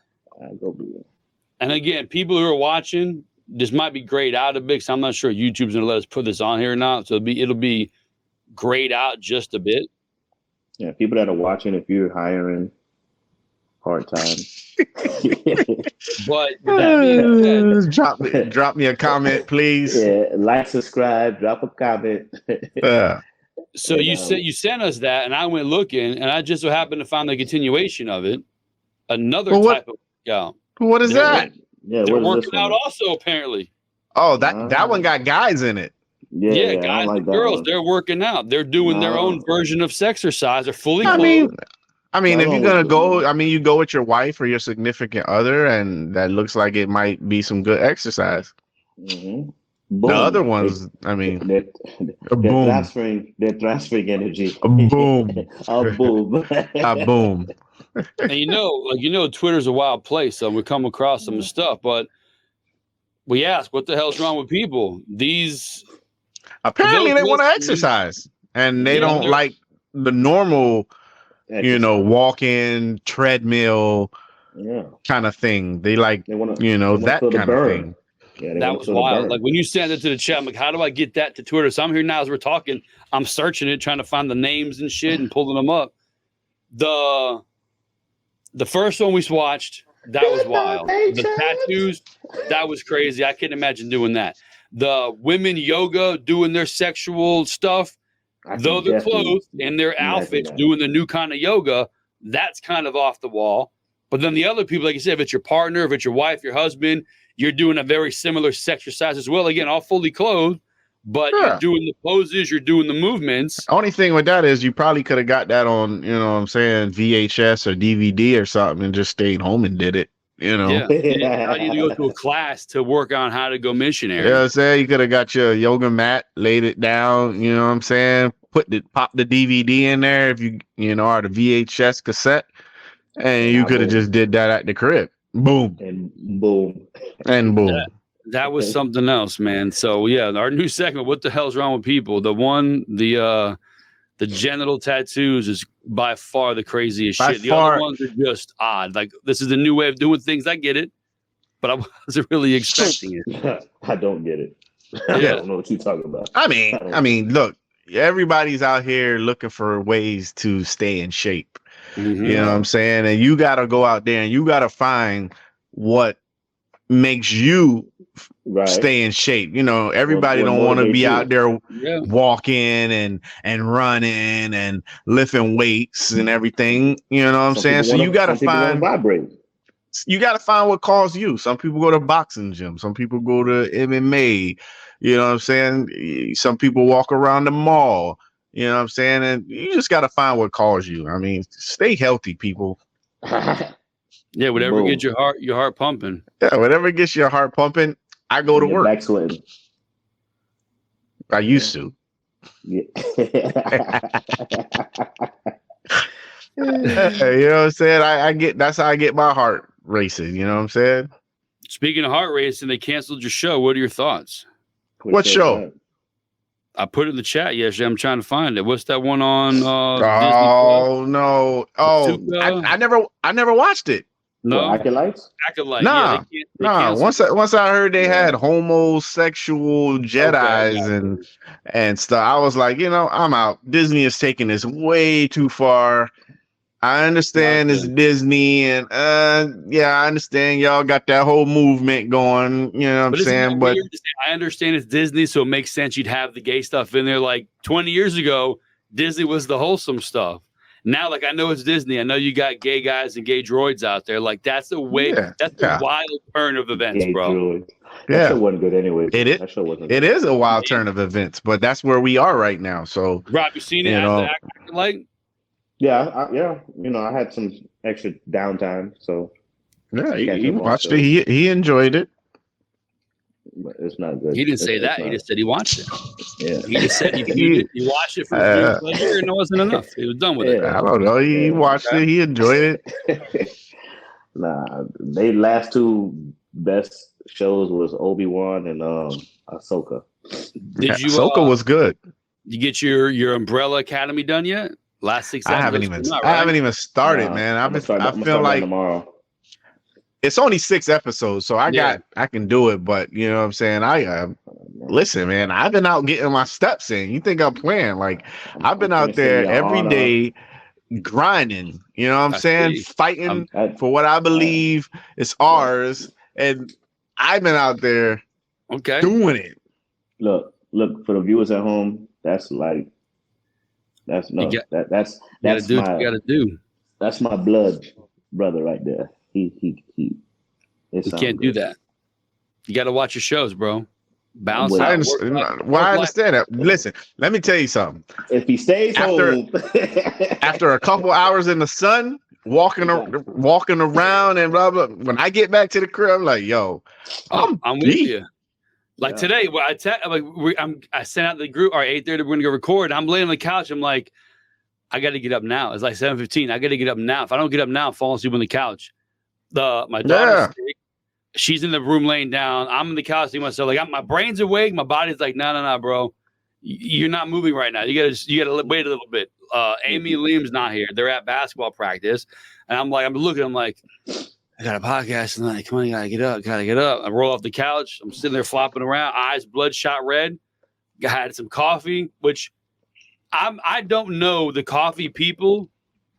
and again, people who are watching, this might be grayed out a bit. So I'm not sure YouTube's gonna let us put this on here or not. So it'll be grayed out just a bit. Yeah, people that are watching, if you're hiring part-time. But that being said, drop me a comment, please. Yeah, like, subscribe, drop a comment. So you sent us that, and I went looking, and I just so happened to find the continuation of it. Another type of workout. What is that? Yeah, they're working out also apparently. Oh, that one got guys in it. Yeah, guys and girls, they're working out. They're doing their own version of sexercise. They're fully clothed. I mean, if you're gonna go, you go with your wife or your significant other, and that looks like it might be some good exercise. Mm-hmm. The other ones, they're transferring energy. A boom. A boom. A boom. And Twitter's a wild place, so we come across some stuff, but we ask, what the hell's wrong with people? Apparently they want to exercise, and they don't like the normal, walk-in treadmill kind of thing. They like, that kind of thing. Yeah, that was wild. Like when you sent it to the chat, I'm like, how do I get that to Twitter? So I'm here now as we're talking. I'm searching it, trying to find the names and shit and pulling them up. The first one we watched, that was wild. The tattoos, that was crazy. I couldn't imagine doing that. The women yoga doing their sexual stuff, though they're clothed in their outfits doing the new kind of yoga, that's kind of off the wall. But then the other people, like you said, if it's your partner, if it's your wife, your husband, you're doing a very similar exercise as well. Again, all fully clothed, but you're doing the poses, you're doing the movements. Only thing with that is you probably could have got that on, VHS or DVD or something and just stayed home and did it. Yeah. I need to go to a class to work on how to go missionary. Yeah, you could have got your yoga mat, laid it down, pop the DVD in there if you are the VHS cassette, and you could have just did that at the crib. Boom. And boom. And boom. That was something else, man. So yeah, our new segment, what the hell's wrong with people? The The genital tattoos is by far the craziest By shit. The far. other ones are just odd. Like, this is a new way of doing things. I get it, but I wasn't really expecting it. I don't get it. Yeah. I don't know what you're talking about. I mean, look, everybody's out here looking for ways to stay in shape. Mhm. You know what I'm saying? And you got to go out there and you got to find what makes you Right. stay in shape. You know, everybody What don't want to motivates be you. out there Yeah. walking and running and lifting weights and everything. You know what I'm Some saying? people So wanna- you got to some people wanna find vibrate. what calls you. Some people go to boxing gym. Some people go to MMA. You know what I'm saying? Some people walk around the mall. You know what I'm saying? And you just got to find what calls you. I mean, stay healthy, people. Yeah, whatever Boom. gets your heart pumping. Yeah, whatever gets your heart pumping, I go to Your work. back sweating. I used to. Yeah. You know what I'm saying? I get that's how I get my heart racing. You know what I'm saying? Speaking of heart racing, they canceled your show. What are your thoughts? What show? I put it in the chat yesterday. I'm trying to find it. What's that one on Disney Oh no! Oh, Bazooka? I never watched it. No, What, Acolytes? Acolyte. Nah, Yeah, they Nah, canceled once I heard they Yeah. had homosexual Jedis Okay, and stuff, I was like, you know, I'm out. Disney is taking this way too far. I understand it's Gotcha. Disney, and yeah, I understand y'all got that whole movement going. You know what I'm But isn't saying? that But weird to say? I understand it's Disney, so it makes sense you'd have the gay stuff in there. Like 20 years ago, Disney was the wholesome stuff. Now, like, I know it's Disney. I know you got gay guys and gay droids out there. Like, that's the way. Yeah, That's yeah. the wild turn of events, Gay bro. droid. That yeah, show wasn't good anyway. It is- That show wasn't it good. is a wild turn of events. But that's where we are right now. So Rob, you seen it? You know. Like, Yeah, yeah. You know, I had some extra downtime, so yeah, Catch he up on watched shows. it. He enjoyed it. but it's not good. he didn't say It's that. He not. just said he watched it. Yeah. He just said he viewed it. He watched it for his pleasure, and it wasn't enough. He was done with it. Yeah. I don't know. He Yeah. watched it. He enjoyed it. Nah, they last two best shows was Obi-Wan and Ahsoka. Did you? Ahsoka was good. You get your Umbrella Academy done yet? Last 6 I haven't episodes? even. Not, I right? haven't even started, Nah, man. I'm gonna start I that feel like tomorrow. it's only 6 episodes, so I Yeah. can do it. But you know what I'm saying? Listen, man. I've been out getting my steps in. You think I'm playing? Like I've been out there every day grinding. You know what I'm I saying? see. Fighting for what I believe is ours, and I've been out there Okay. doing it. Look for the viewers at home. That's like that's no You that's You gotta do what my you gotta do. that's my blood brother right there. He You sounds can't do good. that. You gotta watch your shows, bro. Balance Well, it I out. understand. Work life- Well, I work life- understand that. Listen, let me tell you something. If he stays After- home After a couple hours in the sun, walking around and blah blah. When I get back to the crib, I'm like, yo, I'm with beat. you. Like Yeah. today, well, I sent out the group. All right, 8:30, we're gonna go record. I'm laying on the couch. I'm like, I got to get up now. It's like 7:15. I got to get up now. If I don't get up now, I'm falling asleep on the couch. My daughter's sick. She's in the room laying down. I'm in the couch seeing myself. Like my brain's awake. My body's like, no, bro. You're not moving right now. You gotta wait a little bit. Amy and Liam's not here. They're at basketball practice, and I'm looking. I'm like, I got a podcast tonight. Come on, gotta get up. I roll off the couch. I'm sitting there flopping around, eyes bloodshot red. I had some coffee, which I don't know the coffee people.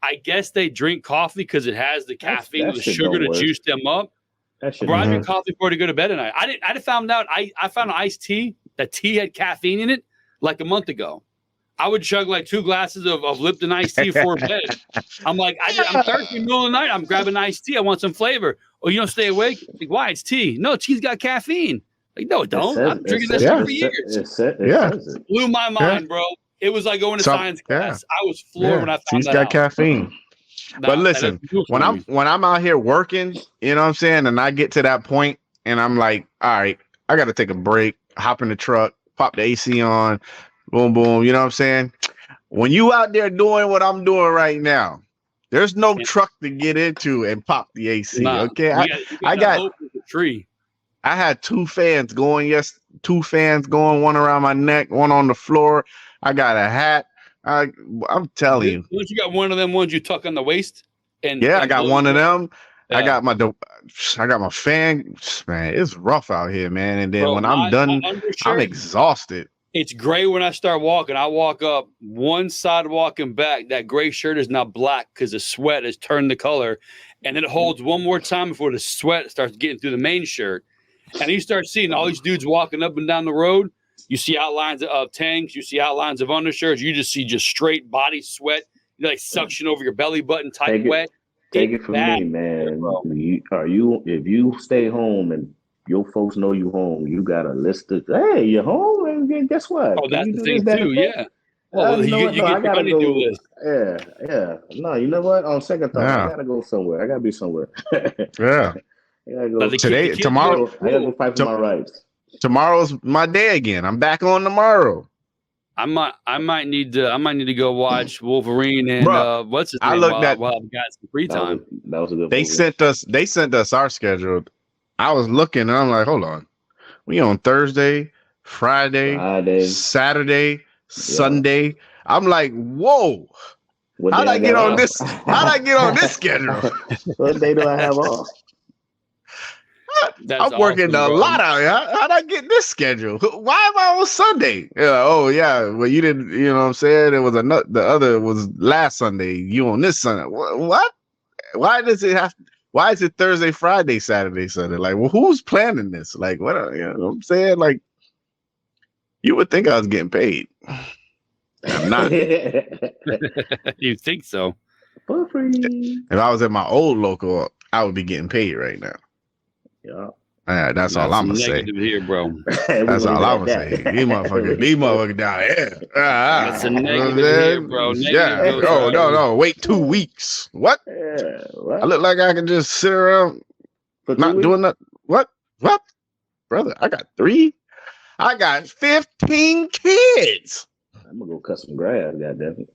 I guess they drink coffee because it has the caffeine, that the shit sugar don't to work. juice them up. that shit Bro, I Mhm. drink coffee before to go to bed tonight. I found out I found an iced tea. That tea had caffeine in it like a month ago. I would chug like 2 glasses of Lipton iced tea before bed. I'm like, I'm thirsty in the middle of the night. I'm grabbing iced tea. I want some flavor. Oh, you don't stay awake? Like, why? It's tea. No, tea's got caffeine. Like, no, it don't. I'm drinking that shit for years. Yeah. Blew my mind, bro. It was like going to science class. I was floored when I found She's that got out. caffeine. But listen, when I'm out here working, you know what I'm saying, and I get to that point and I'm like, all right, I got to take a break, hop in the truck, pop the AC on, boom, boom. You know what I'm saying? When you out there doing what I'm doing right now, there's no truck to get into and pop the AC. Okay, I got the tree. I had 2 fans going. Yes, 2 fans going. One around my neck, one on the floor. I got a hat. I'm telling you. Don't you got one of them ones you tuck on the waist? And I got one of them. Yeah. I got my fan. Man, it's rough out here, man. And then Bro, when I'm done, I'm exhausted. It's gray when I start walking. I walk up one side walking back. That gray shirt is now black because the sweat has turned the color. And it holds one more time before the sweat starts getting through the main shirt. And you start seeing all these dudes walking up and down the road. You see outlines of tanks. You see outlines of undershirts. You just see straight body sweat. You like suction over your belly button type wet. Take it from me, man. If you stay home and your folks know you home, you got a list of, hey, you're home, and guess what? Oh, that's the thing too, yeah. Well, you gotta go. Yeah. No, you know what? On second thought, I gotta go somewhere. I gotta be somewhere. Yeah. I gotta go tomorrow. I gotta go fight for my rights. Tomorrow's my day again. I'm back on tomorrow. I might need to go watch Wolverine and what's his name? I looked at while I've got some free time. That was a good. They sent us our schedule. I was looking and I'm like, hold on. We on Thursday, Friday, Saturday, Sunday. I'm like, whoa. How'd I get on this? How'd I get on this schedule? What day do I have off? I'm working a lot out here. How'd I get this schedule? Why am I on Sunday? Well, you didn't, you know what I'm saying? It was the other was last Sunday. You on this Sunday. What? Why does it have why is it Thursday, Friday, Saturday, Sunday? Like, well, who's planning this? Like, what you know what I'm saying? Like, you would think I was getting paid. I'm not. You think so? For free. If I was at my old local, I would be getting paid right now. Yeah. That's all I'm gonna say. Here, bro. That's all I'm gonna say. These motherfuckers down here. That's a negative here, bro. No. Wait 2 weeks. What? Yeah, I look like I can just sit around not doing nothing. What? Brother, I got 3. I got 15 kids. I'm gonna go cut some grass, goddammit.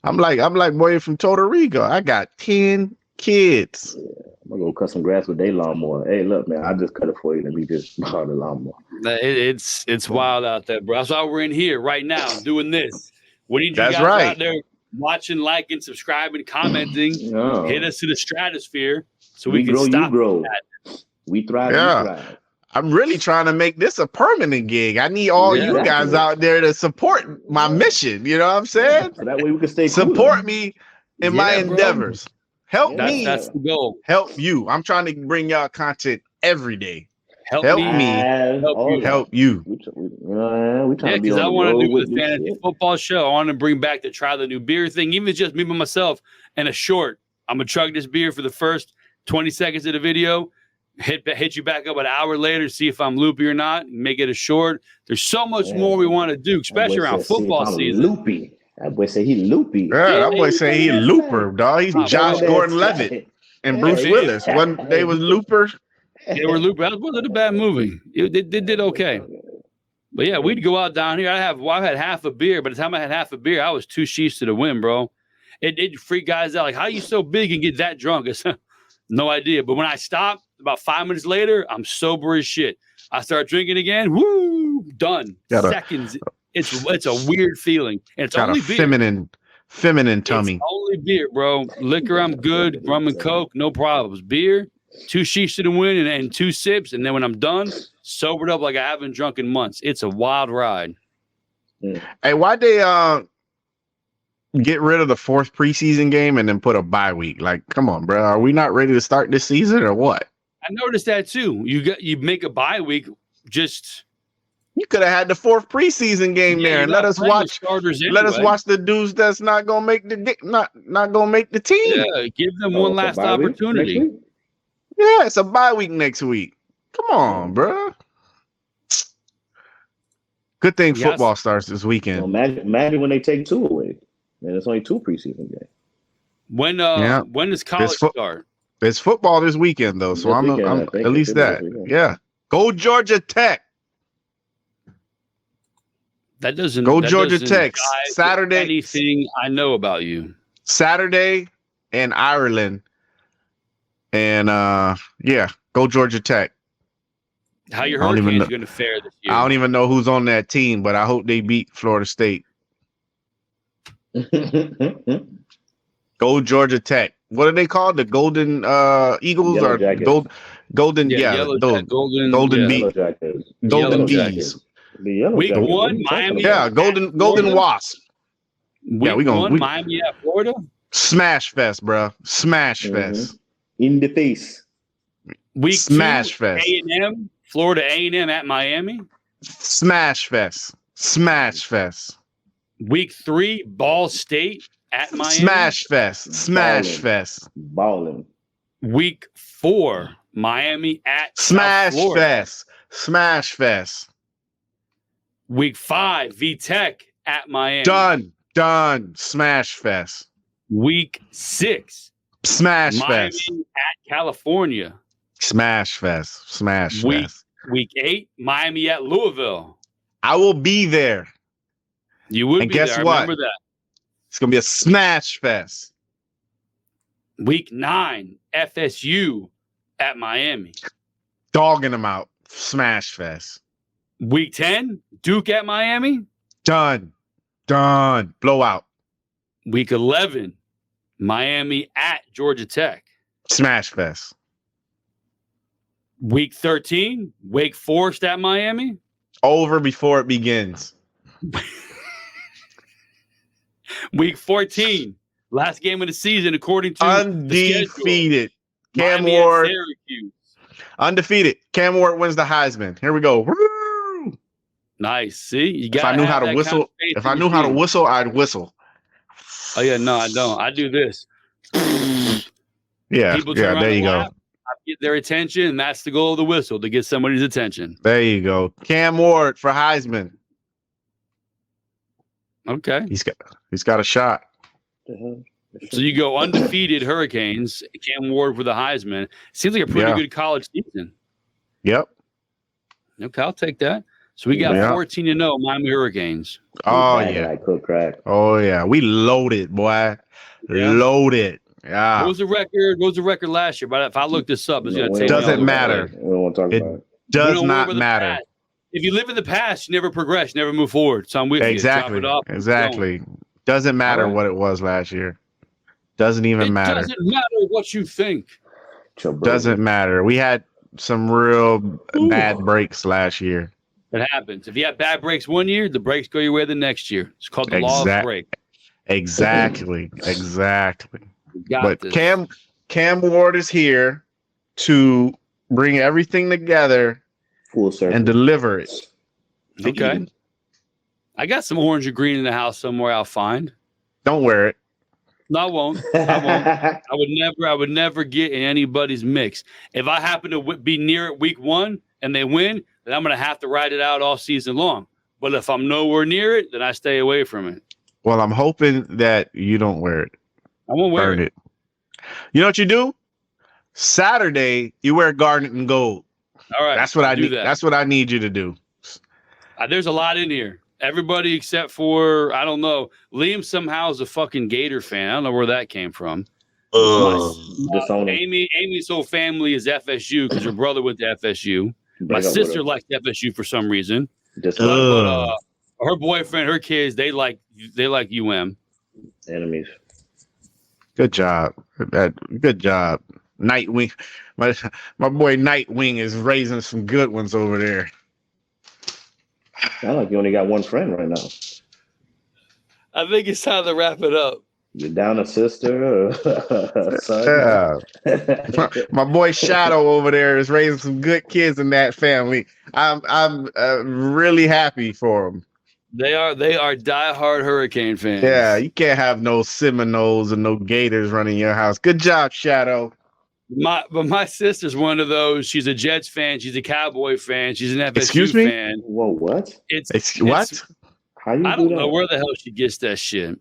I'm like boy from Puerto Rico. I got 10 kids. Yeah, I'm gonna go cut some grass with their lawnmower. Hey, look, man, I just cut it for you. Let me just borrow the lawnmower. It's wild out there, bro. That's why we're in here right now doing this. What need you guys out there watching, liking, subscribing, commenting? Hit us to the stratosphere so we can grow, stop. You grow. We thrive. Yeah. You thrive. I'm really trying to make this a permanent gig. I need all you guys out there to support my mission. You know what I'm saying? So that way we can stay support me in my endeavors. Bro. Help me. That's the goal. Help you. I'm trying to bring y'all content every day. Help me. Help you. We trying to be because I want to do the fantasy football show. I want to bring back the try the new beer thing, even if it's just me by myself and a short. I'm gonna chug this beer for the first 20 seconds of the video. Hit you back up an hour later, see if I'm loopy or not, make it a short. There's so much more we want to do, especially around football season. Loopy. That boy say he loopy. Yeah, that boy say he looper, dog. He's Josh Gordon-Levitt and Bruce Willis. When they was loopers. They were loopers. That wasn't a bad movie. It did okay. But yeah, we'd go out down here. I had half a beer. By the time I had half a beer, I was 2 sheets to the wind, bro. It freak guys out. Like, how you so big and get that drunk? It's no idea. But when I stopped, about 5 minutes later, I'm sober as shit. I start drinking again. Woo! Done. Seconds. It's a weird feeling. And it's got only a feminine tummy. It's only beer, bro. Liquor, I'm good. Rum and Coke, no problems. Beer, 2 sheets to the wind and 2 sips. And then when I'm done, sobered up like I haven't drunk in months. It's a wild ride. Hey, why'd they get rid of the 4th preseason game and then put a bye week? Like, come on, bro. Are we not ready to start this season or what? I noticed that too. You make a bye week. You could have had the 4th preseason game there and let us watch. Let us watch the dudes that's not gonna make the team. Yeah, give them one last opportunity. Yeah, it's a bye week next week. Come on, bro. Good thing football starts this weekend. Well, imagine when they take 2 away. Man, it's only 2 preseason games. When does college start? It's football this weekend though, so I'm at least that. Yeah, go Georgia Tech. That doesn't go Georgia Tech Saturday. Anything I know about you? Saturday in Ireland, and go Georgia Tech. How your I don't even Hurricanes know. going to fare this year? I don't even know who's on that team, but I hope they beat Florida State. Go Georgia Tech. What are they called? The Golden Eagles Yellow or Jackets. Golden? Yeah, Yeah, Yellow those Jack- Golden Golden yeah. Bee. Yellow Jackets. Golden Yellow Bees. Jackets. The Yellow Week Jackets. What are one, you talking Miami. about? Yeah, Golden Florida? Wasp. Week we gonna- one, we- Miami at Florida. Smash Fest, bro. Smash Fest. In the face. Week Smash two, Fest. A&M, Florida A&M at Miami. Smash Fest. Smash Fest. Week three, Ball State at Miami. Smash Fest. Smash Ballin'. Fest. Balling. Week four, Miami at Smash South Florida. Fest. Smash Fest. Week five, VTech at Miami. Done. Smash Fest. Week six, Smash Miami Fest. at California. Smash Fest. Smash Week- Fest. Week eight, Miami at Louisville. I will be there. You would And be guess there. what? I remember that. It's gonna be a Smash Fest. Week nine, FSU at Miami. Dogging them out. Smash Fest. Week 10, Duke at Miami. Done. Blowout. Week 11, Miami at Georgia Tech. Smash Fest. Week 13, Wake Forest at Miami. Over before it begins. Week 14, last game of the season according to the schedule. Undefeated. Cam Miami at Ward. Syracuse. Undefeated. Cam Ward wins the Heisman. Here we go. Woo! Nice. See, you If got. I knew how to whistle, I'd whistle. Oh yeah, no, I don't. I do this. Yeah, People turn around there you and go. laugh, I get their attention, and that's the goal of the whistle, to get somebody's attention. There you go. Cam Ward for Heisman. Okay. He's got a shot. So you go undefeated Hurricanes, Cam Ward for the Heisman. Seems like a pretty Yeah. good college season. Yep. Okay, I'll take that. So we got Yeah. 14-0 Miami Hurricanes. Oh Bag yeah. Like cook crack. Oh yeah. We loaded, boy. Yeah. Loaded. Yeah. What was the record? What was the record last year? But if I look this up, it's going to We take don't me all Doesn't over the matter. place. We don't want to talk It- about it. We Does don't worry not about the matter. past. If you live in the past, you never progress, never move forward. So I'm with Exactly. you. Chop it off. Exactly. Doesn't matter All right. what it was last year. Doesn't even It matter. doesn't matter what you think. Your brother. Doesn't matter. We had some real bad breaks last year. It happens. If you have bad breaks one year, the breaks go your way the next year. It's called the law of Exact- break. Exactly. You got But this. Cam Ward is here to bring everything together Full circle. and deliver it. Okay. I got some orange or green in the house somewhere I'll find. Don't wear it. No, I won't. I would never get in anybody's mix. If I happen to be near it week one and they win, then I'm going to have to ride it out all season long. But if I'm nowhere near it, then I stay away from it. Well, I'm hoping that you don't wear it. I won't wear Burn it. it. You know what you do? Saturday, you wear garnet and gold. All right. That's what I do need. that. That's what I need you to do. There's a lot in here. Everybody except for, I don't know, Liam somehow is a fucking Gator fan. I don't know where that came from. Disowning. Amy's whole family is FSU because her brother went to FSU. My Break up with sister her. likes FSU for some reason. Disowning. But, her boyfriend, her kids, they like UM. Enemies. Good job. Good job. Nightwing. My boy Nightwing is raising some good ones over there. Sound like you only got one friend right now. I think it's time to wrap it up. You're down a sister or a son. Yeah. My boy Shadow over there is raising some good kids in that family. I'm really happy for him. They are diehard Hurricane fans. Yeah, you can't have no Seminoles and no Gators running your house. Good job, Shadow. But my sister's one of those. She's a Jets fan. She's a Cowboy fan. She's an FSU Excuse me? fan. Whoa, what? What? How you I do don't that? know where the hell she gets that shit.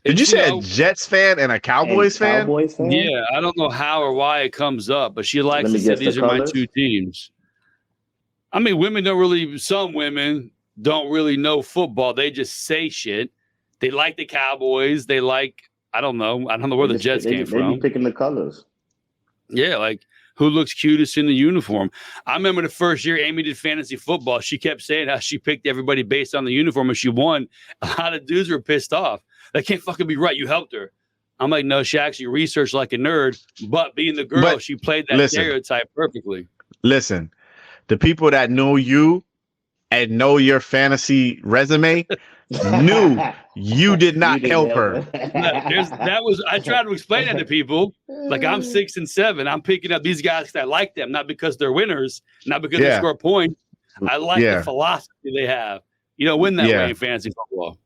Did you It's, say know, a Jets fan and a Cowboys fan? Cowboys fan? Yeah, I don't know how or why it comes up, but she likes Let to me say guess the these are my colors? two teams. I mean, some women don't really know football. They just say shit. They like the Cowboys. They like, I don't know where the Jets came They from. be picking the colors. Yeah, like who looks cutest in the uniform. I remember the first year Amy did fantasy football. She kept saying how she picked everybody based on the uniform and she won. A lot of dudes were pissed off. That can't fucking be right. You helped her. I'm like, no, she actually researched like a nerd, but being the girl, she played that stereotype perfectly. Listen, the people that know you and know your fantasy resume knew you did not help her. I tried to explain that to people. Like, I'm 6 and 7. I'm picking up these guys because I like them, not because they're winners, not because they score points. I like the philosophy they have. You know, win that way in fantasy football.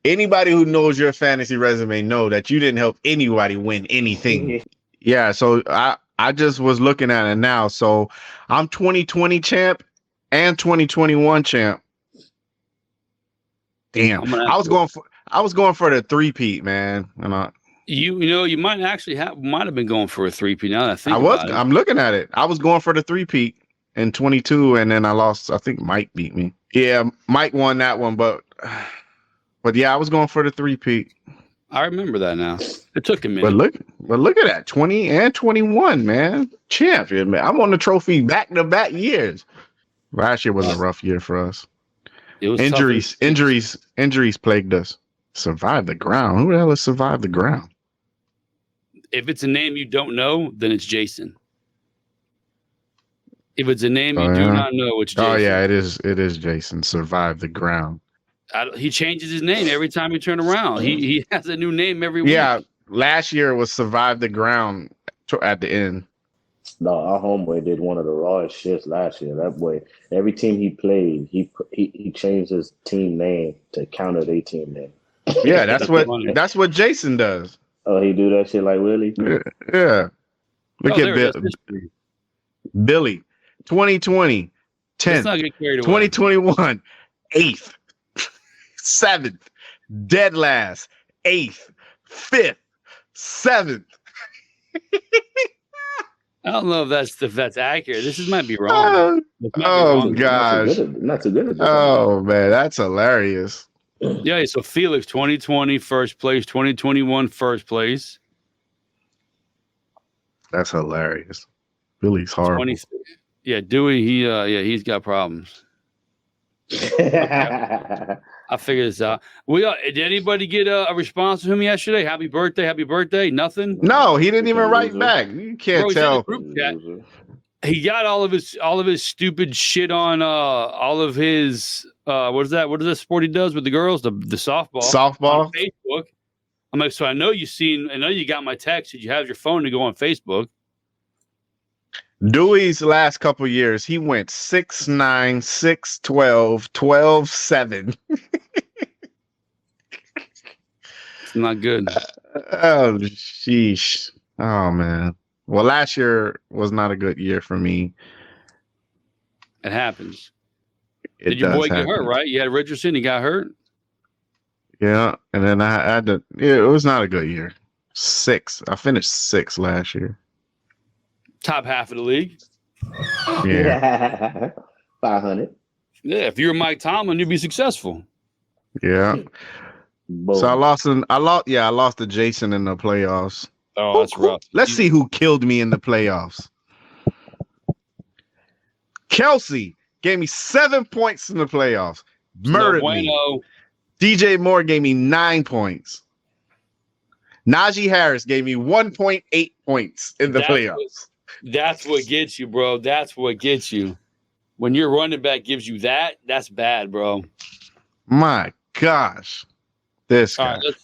Anybody who knows your fantasy resume know that you didn't help anybody win anything. Yeah, so I just was looking at it now. So I'm 2020 champ and 2021 champ. Damn, I was going for the three-peat, man. You might have been going for a three-peat. Now that I think about it. I'm looking at it. I was going for the three-peat in 22, and then I lost. I think Mike beat me. Yeah, Mike won that one, but yeah, I was going for the three-peat. I remember that now. It took a minute. But look at that, 20 and 21, man. Champion, man. I'm on the trophy back-to-back years. Last year was a rough year for us. It was injuries plagued us. Survive the ground. Who the hell has survived the ground? If it's a name you don't know, then it's Jason. If it's a name you do not know, it's Jason. Oh yeah, it is Jason. Survive the ground. He changes his name every time you turn around. He has a new name every week. Yeah, last year was Survive the Ground at the end. No, our homeboy did one of the rawest shits last year. That boy, every team he played, he changed his team name to counter their team name. Yeah, that's what Jason does. Oh, he do that shit like Willie? Yeah. Look at Billy. 2020, 10th. 2021, 8th. 7th, dead last, 8th, 5th, 7th. I don't know if that's accurate. This might be wrong. Gosh. Not too good. Oh man, that's hilarious. Yeah, so Felix 2020 first place, 2021 first place. That's hilarious. Billy's horrible. Yeah, Dewey, he's got problems. I figured this out. Did anybody get a response from him yesterday? Happy birthday. Nothing. No, he didn't even write back. You can't tell. He got all of his stupid shit on all of his what is that sport he does with the girls, the softball on Facebook. I'm like, so I know you got my text. Did you have your phone to go on Facebook? Dewey's last couple years, he went 6-9, 6-12, 12-7. It's not good. Oh, sheesh. Oh, man. Well, last year was not a good year for me. It happens. Did your boy get hurt, right? You had Richardson, he got hurt? Yeah, and then I had to. Yeah, it was not a good year. 6. I finished 6 last year. Top half of the league. Yeah. 500. Yeah, if you were Mike Tomlin, you'd be successful. Yeah. Boom. So I lost to Jason in the playoffs. Oh, that's rough. Let's see who killed me in the playoffs. Kelsey gave me 7 points in the playoffs. Murdered me. DJ Moore gave me 9 points. Najee Harris gave me 1.8 points in the playoffs. That's what gets you, bro. That's what gets you. When your running back gives you that, that's bad, bro. My gosh. This guy. All right,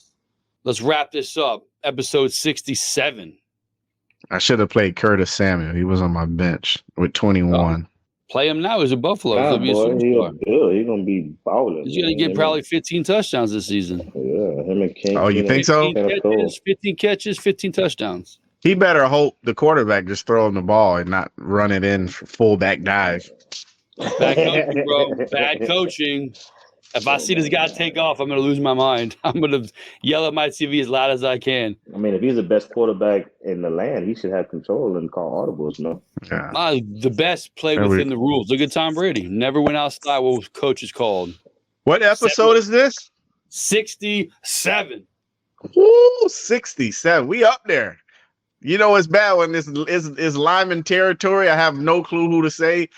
let's wrap this up. Episode 67. I should have played Curtis Samuel. He was on my bench with 21. Play him now. He's a Buffalo. He's going to be balling. He's going to get probably 15 touchdowns this season. Yeah, him and King. Oh, you think so? 15 catches, 15 touchdowns. He better hope the quarterback just throw him the ball and not run it in for fullback dive. Bad coaching, bro. Bad coaching. If I see this guy take off, I'm going to lose my mind. I'm going to yell at my TV as loud as I can. I mean, if he's the best quarterback in the land, he should have control and call audibles, no? Yeah. The best play within the rules. Look at Tom Brady. Never went outside what coach is called. What episode is this? 67. Ooh, 67. We up there. You know it's bad when this is Lyman territory. I have no clue who to say.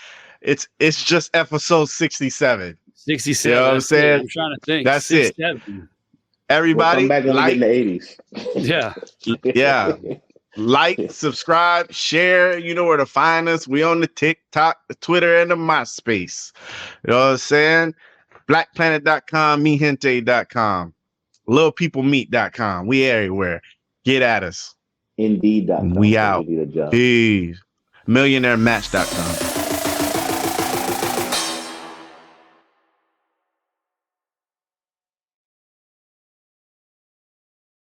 It's just episode 67. 67. You know what I'm saying? I'm trying to think. That's 67. it. Everybody, We'll come back when we get in the 80s. Yeah. yeah. Like, subscribe, share. You know where to find us. We on the TikTok, the Twitter, and the MySpace. You know what I'm saying? BlackPlanet.com, MeHente.com, LittlePeopleMeet.com. We everywhere. Get at us. Indeed.com. We out. Peace. Millionairematch.com.